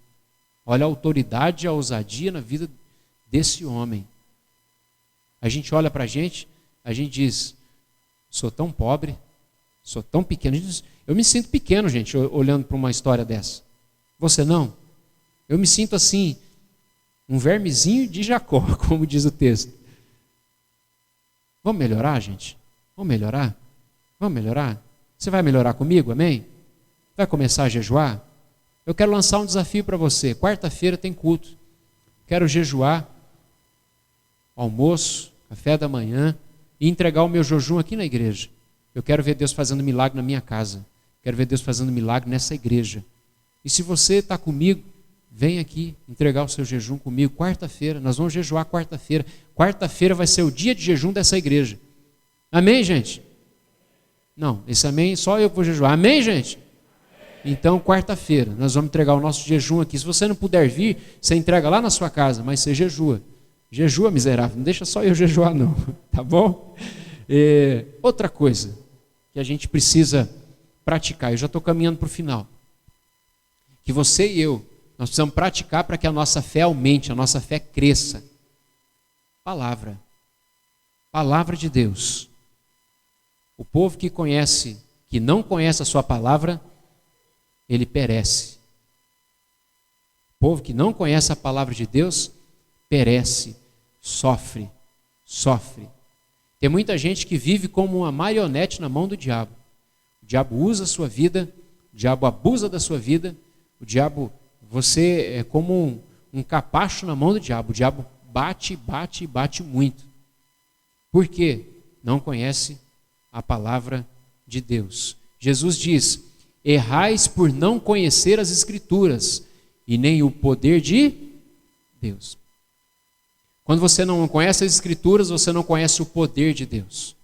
Olha a autoridade e a ousadia na vida desse homem. A gente olha para a gente diz: sou tão pobre, sou tão pequeno. Eu me sinto pequeno, gente, olhando para uma história dessa. Você não? Eu me sinto assim, um vermezinho de Jacó, como diz o texto. Vamos melhorar, gente? Vamos melhorar? Vamos melhorar? Você vai melhorar comigo, amém? Vai começar a jejuar? Eu quero lançar um desafio para você. Quarta-feira tem culto. Quero jejuar, almoço, café da manhã e entregar o meu jejum aqui na igreja. Eu quero ver Deus fazendo milagre na minha casa. Quero ver Deus fazendo milagre nessa igreja. E se você está comigo, vem aqui entregar o seu jejum comigo. Quarta-feira, nós vamos jejuar quarta-feira. Quarta-feira vai ser o dia de jejum dessa igreja. Amém, gente? Não, esse amém só eu vou jejuar. Amém, gente? Então, quarta-feira, nós vamos entregar o nosso jejum aqui. Se você não puder vir, você entrega lá na sua casa, mas você jejua. Jejua, miserável. Não deixa só eu jejuar, não. Tá bom? Outra coisa que a gente precisa praticar. Eu já estou caminhando para o final. Que você e eu, nós precisamos praticar para que a nossa fé aumente, a nossa fé cresça. Palavra. Palavra de Deus. O povo que não conhece a sua palavra, ele perece. O povo que não conhece a palavra de Deus, perece, sofre. Tem muita gente que vive como uma marionete na mão do diabo. O diabo usa a sua vida, o diabo abusa da sua vida. O diabo, você é como um capacho na mão do diabo. O diabo bate muito. Por quê? não conhece a palavra de Deus. Jesus diz: errais por não conhecer as Escrituras e nem o poder de Deus. Quando você não conhece as Escrituras, você não conhece o poder de Deus.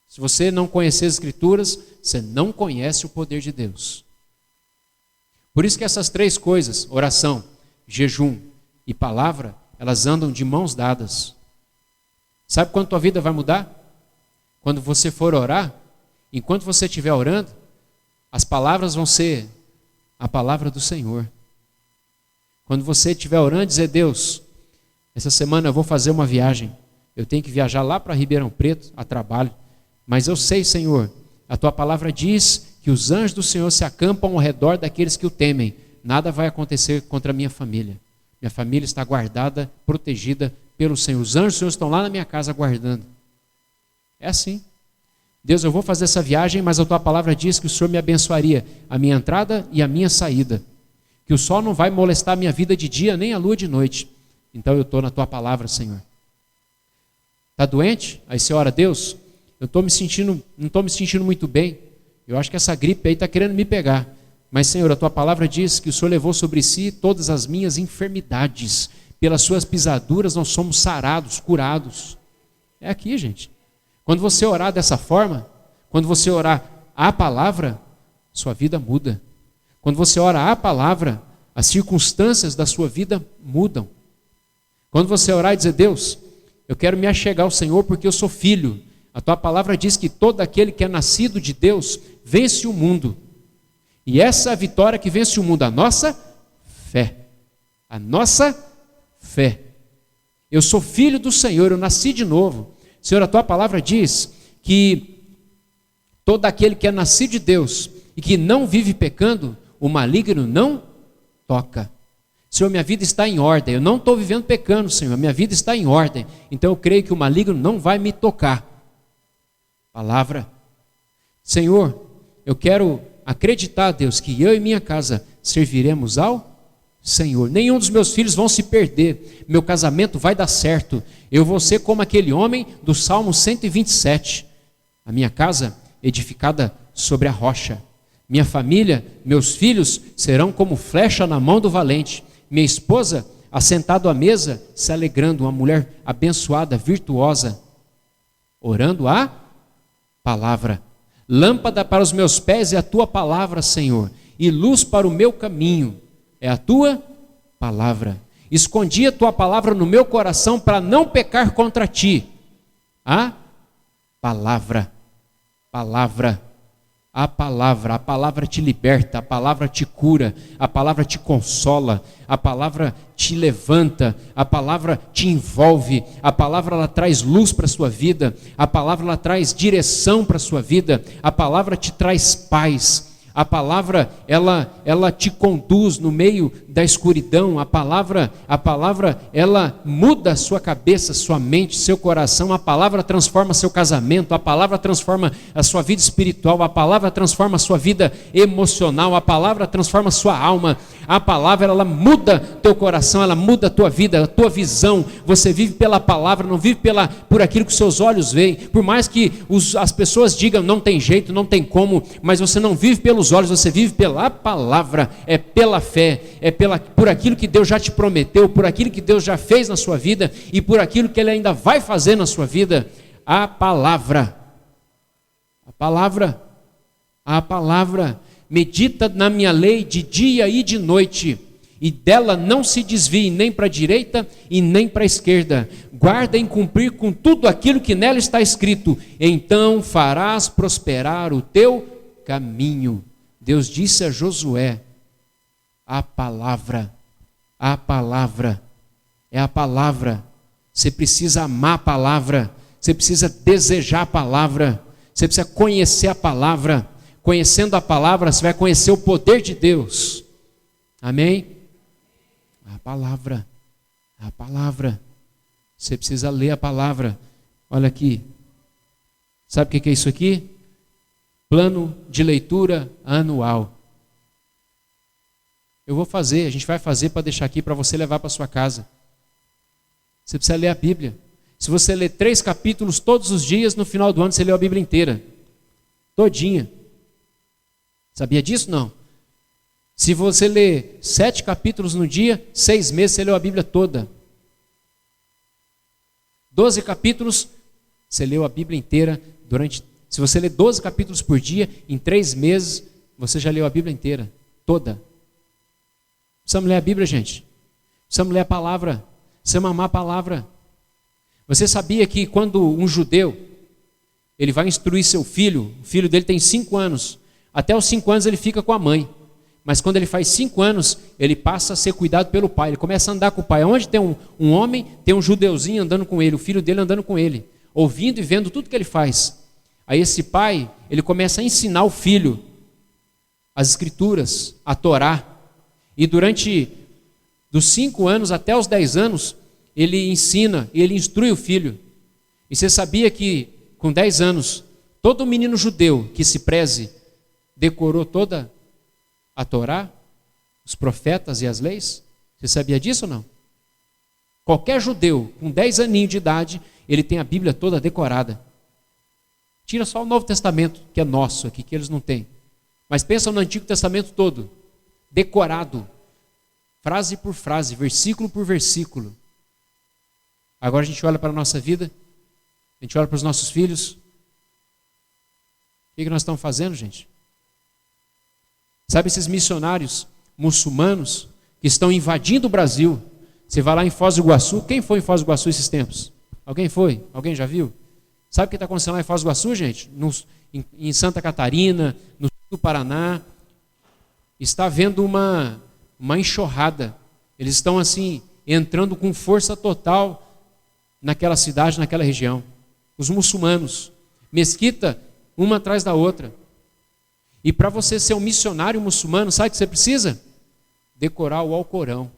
Se você não conhecer as Escrituras, você não conhece o poder de Deus. Por isso que essas três coisas, oração, jejum e palavra, elas andam de mãos dadas. Sabe quando tua vida vai mudar? Quando você for orar, enquanto você estiver orando, as palavras vão ser a palavra do Senhor. Quando você estiver orando, dizer: Deus, essa semana eu vou fazer uma viagem. Eu tenho que viajar lá para Ribeirão Preto, a trabalho. Mas eu sei, Senhor, a tua palavra diz que os anjos do Senhor se acampam ao redor daqueles que o temem. Nada vai acontecer contra a minha família. Minha família está guardada, protegida pelo Senhor. Os anjos do Senhor estão lá na minha casa guardando. É assim. Deus, eu vou fazer essa viagem, mas a tua palavra diz que o Senhor me abençoaria a minha entrada e a minha saída. Que o sol não vai molestar a minha vida de dia, nem a lua de noite. Então eu estou na tua palavra, Senhor. Está doente? Aí você ora: Deus, eu não estou me sentindo muito bem. Eu acho que essa gripe aí está querendo me pegar. Mas, Senhor, a tua palavra diz que o Senhor levou sobre si todas as minhas enfermidades. Pelas suas pisaduras nós somos sarados, curados. É aqui, gente. Quando você orar dessa forma, quando você orar a palavra, sua vida muda. Quando você ora a palavra, as circunstâncias da sua vida mudam. Quando você orar e dizer: Deus, eu quero me achegar ao Senhor porque eu sou filho. A tua palavra diz que todo aquele que é nascido de Deus vence o mundo. E essa é a vitória que vence o mundo, a nossa fé. A nossa fé. Eu sou filho do Senhor, eu nasci de novo. Senhor, a tua palavra diz que todo aquele que é nascido de Deus e que não vive pecando, o maligno não toca. Senhor, minha vida está em ordem. Eu não estou vivendo pecando, Senhor. Minha vida está em ordem. Então eu creio que o maligno não vai me tocar. Palavra. Senhor, eu quero acreditar, Deus, que eu e minha casa serviremos ao Senhor. Nenhum dos meus filhos vão se perder. Meu casamento vai dar certo. Eu vou ser como aquele homem do Salmo 127. A minha casa edificada sobre a rocha. Minha família, meus filhos serão como flecha na mão do valente. Minha esposa, assentado à mesa, se alegrando, uma mulher abençoada, virtuosa, orando a palavra. Lâmpada para os meus pés é a tua palavra, Senhor, e luz para o meu caminho é a tua palavra. Escondi a tua palavra no meu coração para não pecar contra ti. A palavra. A palavra te liberta, a palavra te cura, a palavra te consola, a palavra te levanta, a palavra te envolve, a palavra ela traz luz para a sua vida, a palavra ela traz direção para a sua vida, a palavra te traz paz. A palavra, ela te conduz no meio da escuridão. A palavra, ela muda a sua cabeça, sua mente, seu coração. A palavra transforma seu casamento. A palavra transforma a sua vida espiritual. A palavra transforma a sua vida emocional. A palavra transforma a sua alma. A palavra, ela muda teu coração, ela muda a tua vida, a tua visão. Você vive pela palavra, não vive por aquilo que seus olhos veem. Por mais que as pessoas digam, não tem jeito, não tem como, mas você não vive pelos olhos, você vive pela palavra, é pela fé, por aquilo que Deus já te prometeu, por aquilo que Deus já fez na sua vida e por aquilo que Ele ainda vai fazer na sua vida. A palavra, medita na minha lei de dia e de noite, e dela não se desvie nem para a direita e nem para a esquerda. Guarda em cumprir com tudo aquilo que nela está escrito, então farás prosperar o teu caminho. Deus disse a Josué: a palavra é a palavra. Você precisa amar a palavra, você precisa desejar a palavra, você precisa conhecer a palavra. Conhecendo a palavra, você vai conhecer o poder de Deus. Amém? A palavra. Você precisa ler a palavra. Olha aqui. Sabe o que é isso aqui? Plano de leitura anual. A gente vai fazer para deixar aqui para você levar para sua casa. Você precisa ler a Bíblia. Se você ler 3 capítulos todos os dias, no final do ano você leu a Bíblia inteira. Todinha. Sabia disso? Não. Se você ler 7 capítulos no dia, 6 meses você leu a Bíblia toda. 12 capítulos, você leu a Bíblia inteira durante... Se você ler 12 capítulos por dia, em 3 meses, você já leu a Bíblia inteira. Toda. Precisamos ler a Bíblia, gente. Precisamos ler a palavra. Precisamos amar a palavra. Você sabia que quando um judeu, ele vai instruir seu filho, o filho dele tem 5 anos, até os 5 anos ele fica com a mãe, mas quando ele faz 5 anos, ele passa a ser cuidado pelo pai, ele começa a andar com o pai. Onde tem um homem, tem um judeuzinho andando com ele, o filho dele andando com ele, ouvindo e vendo tudo que ele faz. Aí esse pai, ele começa a ensinar o filho as escrituras, a Torá, e durante dos 5 anos até os 10 anos, ele ensina e ele instrui o filho. E você sabia que com 10 anos, todo menino judeu que se preze decorou toda a Torá, os profetas e as leis? Você sabia disso ou não? Qualquer judeu com 10 aninhos de idade, ele tem a Bíblia toda decorada. Tira só o Novo Testamento, que é nosso aqui, que eles não têm. Mas pensa no Antigo Testamento todo, decorado, frase por frase, versículo por versículo. Agora a gente olha para a nossa vida, a gente olha para os nossos filhos. O que nós estamos fazendo, gente? Sabe esses missionários muçulmanos que estão invadindo o Brasil? Você vai lá em Foz do Iguaçu. Quem foi em Foz do Iguaçu esses tempos? Alguém foi? Alguém já viu? Sabe o que está acontecendo lá em Foz do Iguaçu, gente? Em Santa Catarina, no sul do Paraná. Está havendo uma enxurrada. Eles estão assim, entrando com força total naquela cidade, naquela região. Os muçulmanos, mesquita uma atrás da outra. E para você ser um missionário muçulmano, sabe o que você precisa? Decorar o Alcorão.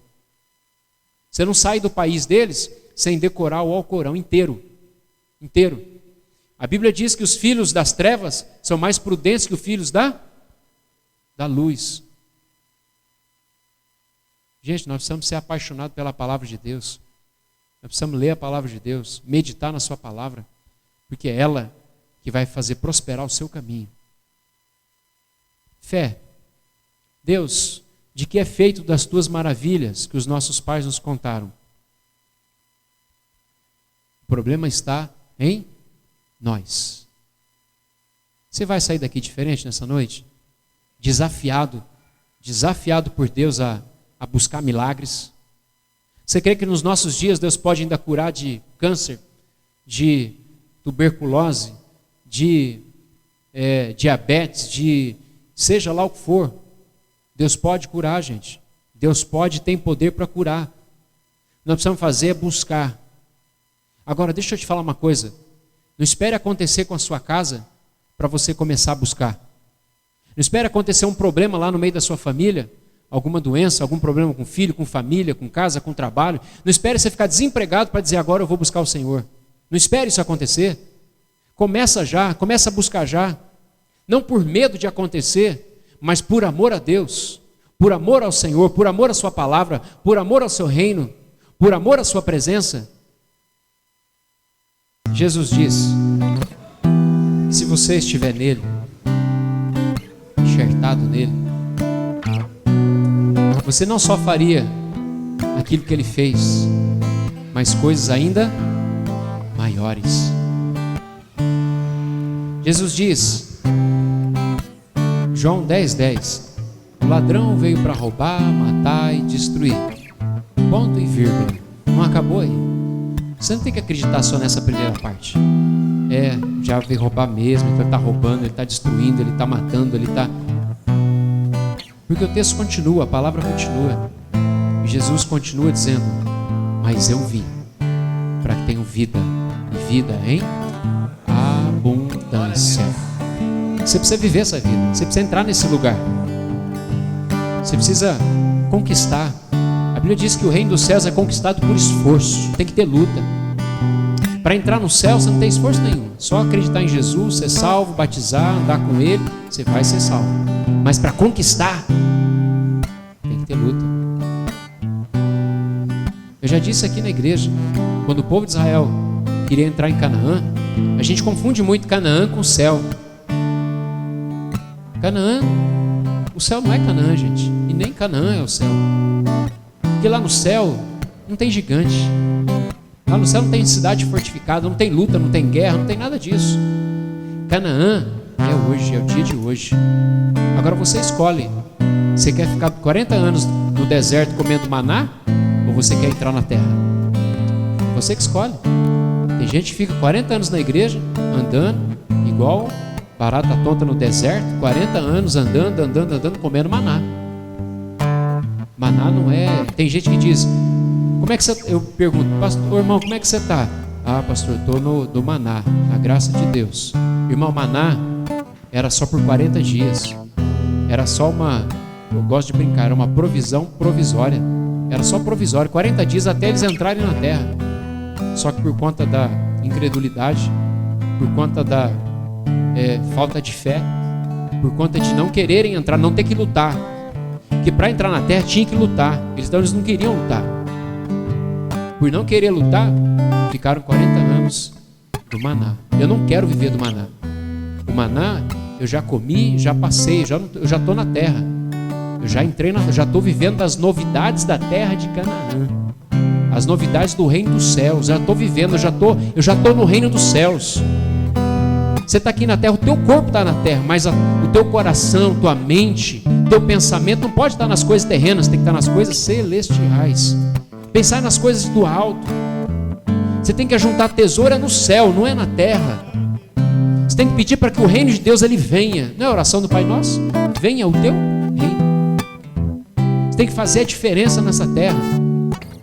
Você não sai do país deles sem decorar o Alcorão inteiro. Inteiro. A Bíblia diz que os filhos das trevas são mais prudentes que os filhos da luz. Gente, nós precisamos ser apaixonados pela palavra de Deus. Nós precisamos ler a palavra de Deus, meditar na sua palavra, porque é ela que vai fazer prosperar o seu caminho. Fé. Deus, de que é feito das tuas maravilhas que os nossos pais nos contaram? O problema está em nós. Você vai sair daqui diferente nessa noite? Desafiado por Deus a buscar milagres? Você crê que nos nossos dias Deus pode ainda curar de câncer, de tuberculose, de diabetes, de seja lá o que for? Deus pode curar, gente. Deus tem poder para curar. Nós precisamos fazer é buscar. Agora, deixa eu te falar uma coisa. Não espere acontecer com a sua casa para você começar a buscar. Não espere acontecer um problema lá no meio da sua família, alguma doença, algum problema com filho, com família, com casa, com trabalho. Não espere você ficar desempregado para dizer agora eu vou buscar o Senhor. Não espere isso acontecer. Começa já, começa a buscar já. Não por medo de acontecer, mas por amor a Deus, por amor ao Senhor, por amor à sua palavra, por amor ao seu reino, por amor à sua presença. Jesus disse, se você estiver nele, enxertado nele, você não só faria aquilo que ele fez, mas coisas ainda maiores. Jesus diz, João 10:10, o ladrão veio para roubar, matar e destruir. Ponto e vírgula. Não acabou aí. Você não tem que acreditar só nessa primeira parte. Já veio roubar mesmo, então ele está roubando, ele está destruindo, ele está matando, ele está... Porque o texto continua, a palavra continua. E Jesus continua dizendo, mas eu vim para que tenham vida, e vida em abundância. Você precisa viver essa vida, você precisa entrar nesse lugar. Você precisa conquistar. A Bíblia diz que o reino dos céus é conquistado por esforço, tem que ter luta. Para entrar no céu você não tem esforço nenhum, só acreditar em Jesus, ser salvo, batizar, andar com Ele, você vai ser salvo. Mas para conquistar, tem que ter luta. Eu já disse aqui na igreja, quando o povo de Israel queria entrar em Canaã. A gente confunde muito Canaã com o céu. Canaã, o céu não é Canaã, gente, e nem Canaã é o céu. Porque lá no céu não tem gigante. Lá no céu não tem cidade fortificada, não tem luta, não tem guerra, não tem nada disso. Canaã é hoje, é o dia de hoje. Agora você escolhe. Você quer ficar 40 anos no deserto comendo maná? Ou você quer entrar na terra? Você que escolhe. Tem gente que fica 40 anos na igreja, andando, igual barata tonta no deserto, 40 anos andando, comendo maná. Maná não é... Tem gente que diz, como é que você... Eu pergunto, pastor, irmão, como é que você está? Ah, pastor, eu estou no maná, na graça de Deus. Irmão, maná era só por 40 dias. Era só uma... Eu gosto de brincar, era uma provisão provisória. Era só provisório, 40 dias até eles entrarem na terra. Só que por conta da incredulidade, por conta da falta de fé, por conta de não quererem entrar, não ter que lutar. Porque para entrar na terra tinha que lutar. Eles não queriam lutar. Por não querer lutar, ficaram 40 anos do maná. Eu não quero viver do maná. O maná eu já comi, já passei, eu já estou na terra. Eu já entrei, já estou vivendo das novidades da terra de Canaã. As novidades do reino dos céus. Já estou vivendo, eu já estou no reino dos céus. Você está aqui na terra, o teu corpo está na terra, mas o teu coração, tua mente, teu pensamento não pode estar nas coisas terrenas, tem que estar nas coisas celestiais. Pensar nas coisas do alto. Você tem que ajuntar tesoura no céu, não é na terra. Você tem que pedir para que o reino de Deus ele venha. Não é a oração do Pai Nosso? Venha o teu reino. Você tem que fazer a diferença nessa terra.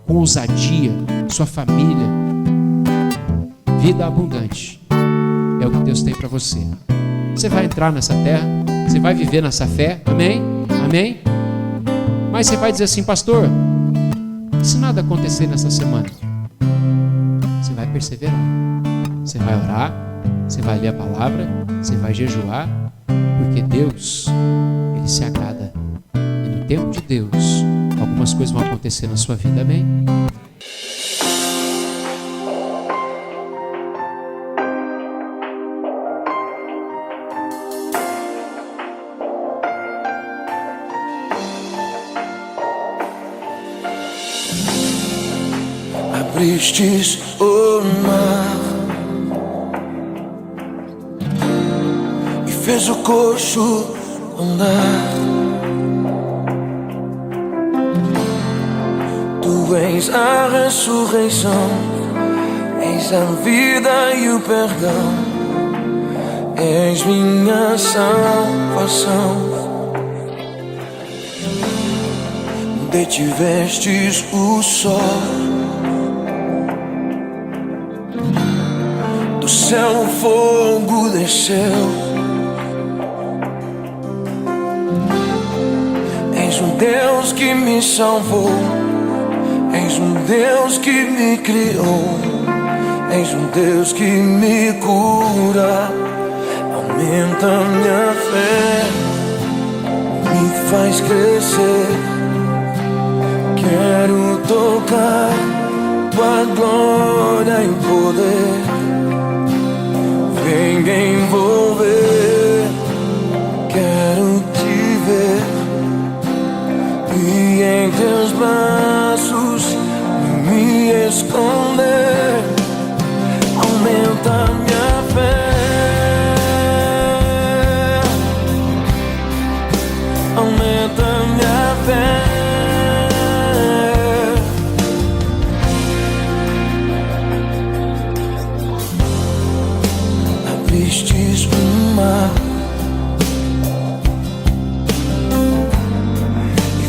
Com ousadia, sua família. Vida abundante. É o que Deus tem para você. Você vai entrar nessa terra. Você vai viver nessa fé. Amém? Amém? Mas você vai dizer assim, pastor, se nada acontecer nessa semana, você vai perseverar. Você vai orar. Você vai ler a palavra, você vai jejuar, porque Deus, Ele se agrada. E no tempo de Deus, algumas coisas vão acontecer na sua vida, amém? Abristes o mar fez o coxo andar. Tu és a ressurreição, és a vida e o perdão, és minha salvação. Detivestes o sol, do céu o fogo desceu. És um Deus que me salvou, és um Deus que me criou, és um Deus que me cura. Aumenta minha fé, me faz crescer. Quero tocar tua glória e poder. Vem envolver, quero te ver. E em teus braços me esconder. Aumenta minha fé, aumenta minha fé. Abristes o mar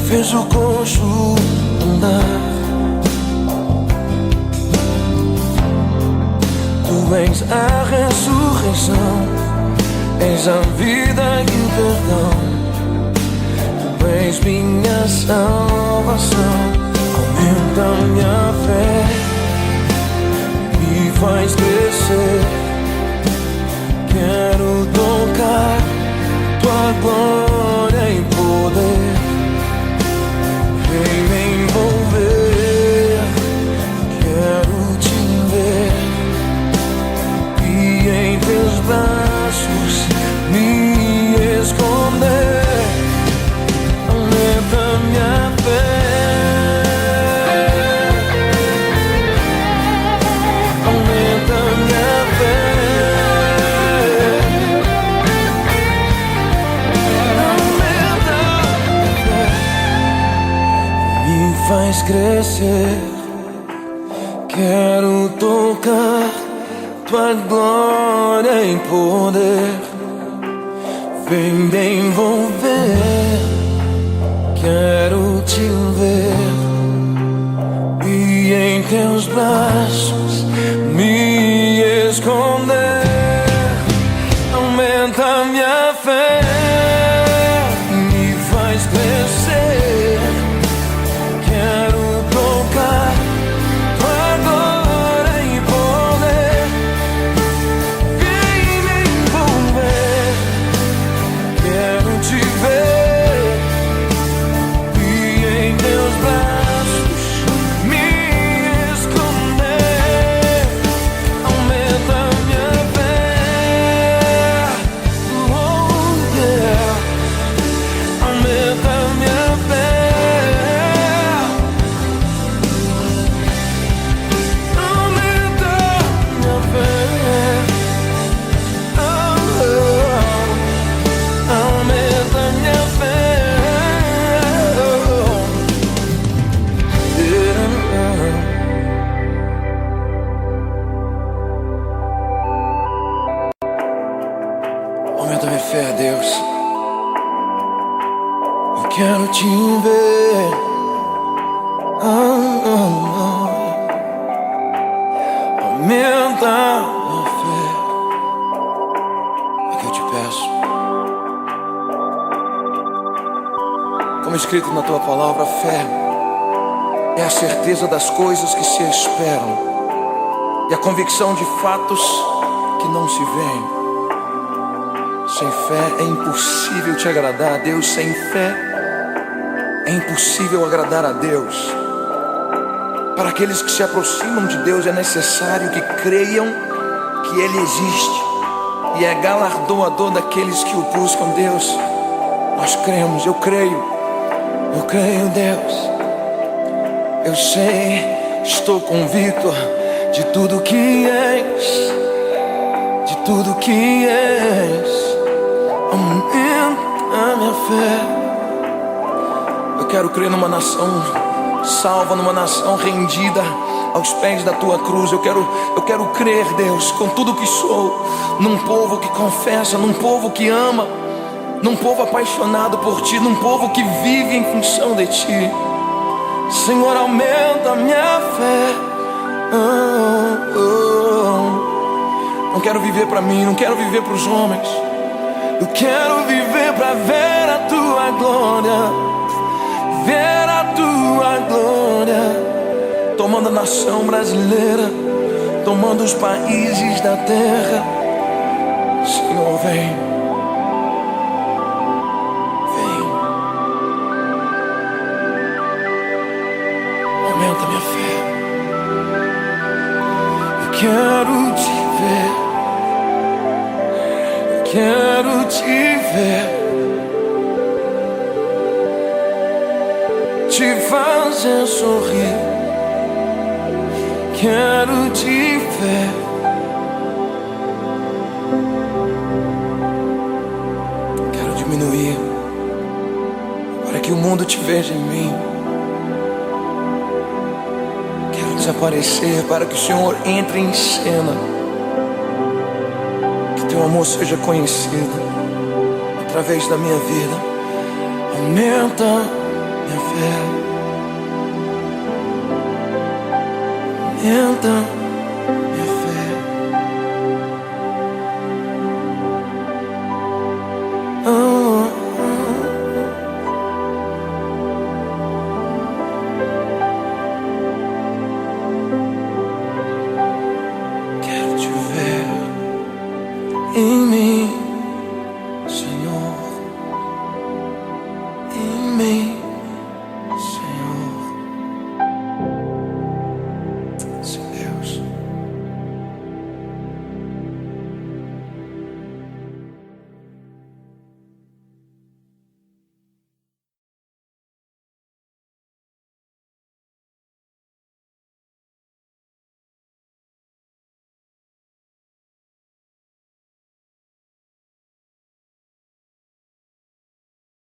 fez o coxo andar. Tu és a ressurreição, és a vida e o perdão, tu és minha salvação. Aumenta minha fé, me faz crescer. Quero tocar tua glória e poder. Vem me envolver, quero te ver. faz crescer. Quero tocar tua glória e poder. Vem me envolver. Quero te ver e em teus braços me esconder. Aumenta minha fé, me faz crescer. Quero tocar tua glória e poder. Vem me envolver, quero te ver e em teus braços me esconder. Aumenta minha fé, oh yeah. Aumenta minha fé, aumenta minha fé, oh, aumenta minha fé, aumenta minha fé, Deus. Eu quero te ver. Aumenta minha fé. É que eu te peço. Como escrito na tua palavra, fé é a certeza das coisas que se esperam e a convicção de fatos que não se veem. Sem fé é impossível te agradar a Deus. Sem fé é impossível agradar a Deus. Para aqueles que se aproximam de Deus é necessário que creiam que Ele existe e é galardoador daqueles que o buscam. Deus, nós cremos, eu creio, Deus. Eu sei, estou convicto de tudo que és, de tudo que és. Aumenta a minha fé. Eu quero crer numa nação salva, numa nação rendida aos pés da tua cruz. Eu quero crer, Deus, com tudo que sou, num povo que confessa, num povo que ama, num povo apaixonado por ti, num povo que vive em função de ti. Senhor, aumenta a minha fé. Não quero viver para mim, não quero viver para os homens. Eu quero viver para ver a tua glória, ver a tua glória, tomando a nação brasileira, tomando os países da terra. Senhor, vem, vem, aumenta minha fé. Eu quero te ver, eu quero te ver, te fazer sorrir. Quero te ver, quero diminuir para que o mundo te veja em mim. Quero desaparecer para que o Senhor entre em cena, que teu amor seja conhecido através da minha vida. Aumenta minha fé, aumenta minha fé. Quero te ver em mim, Senhor, em mim.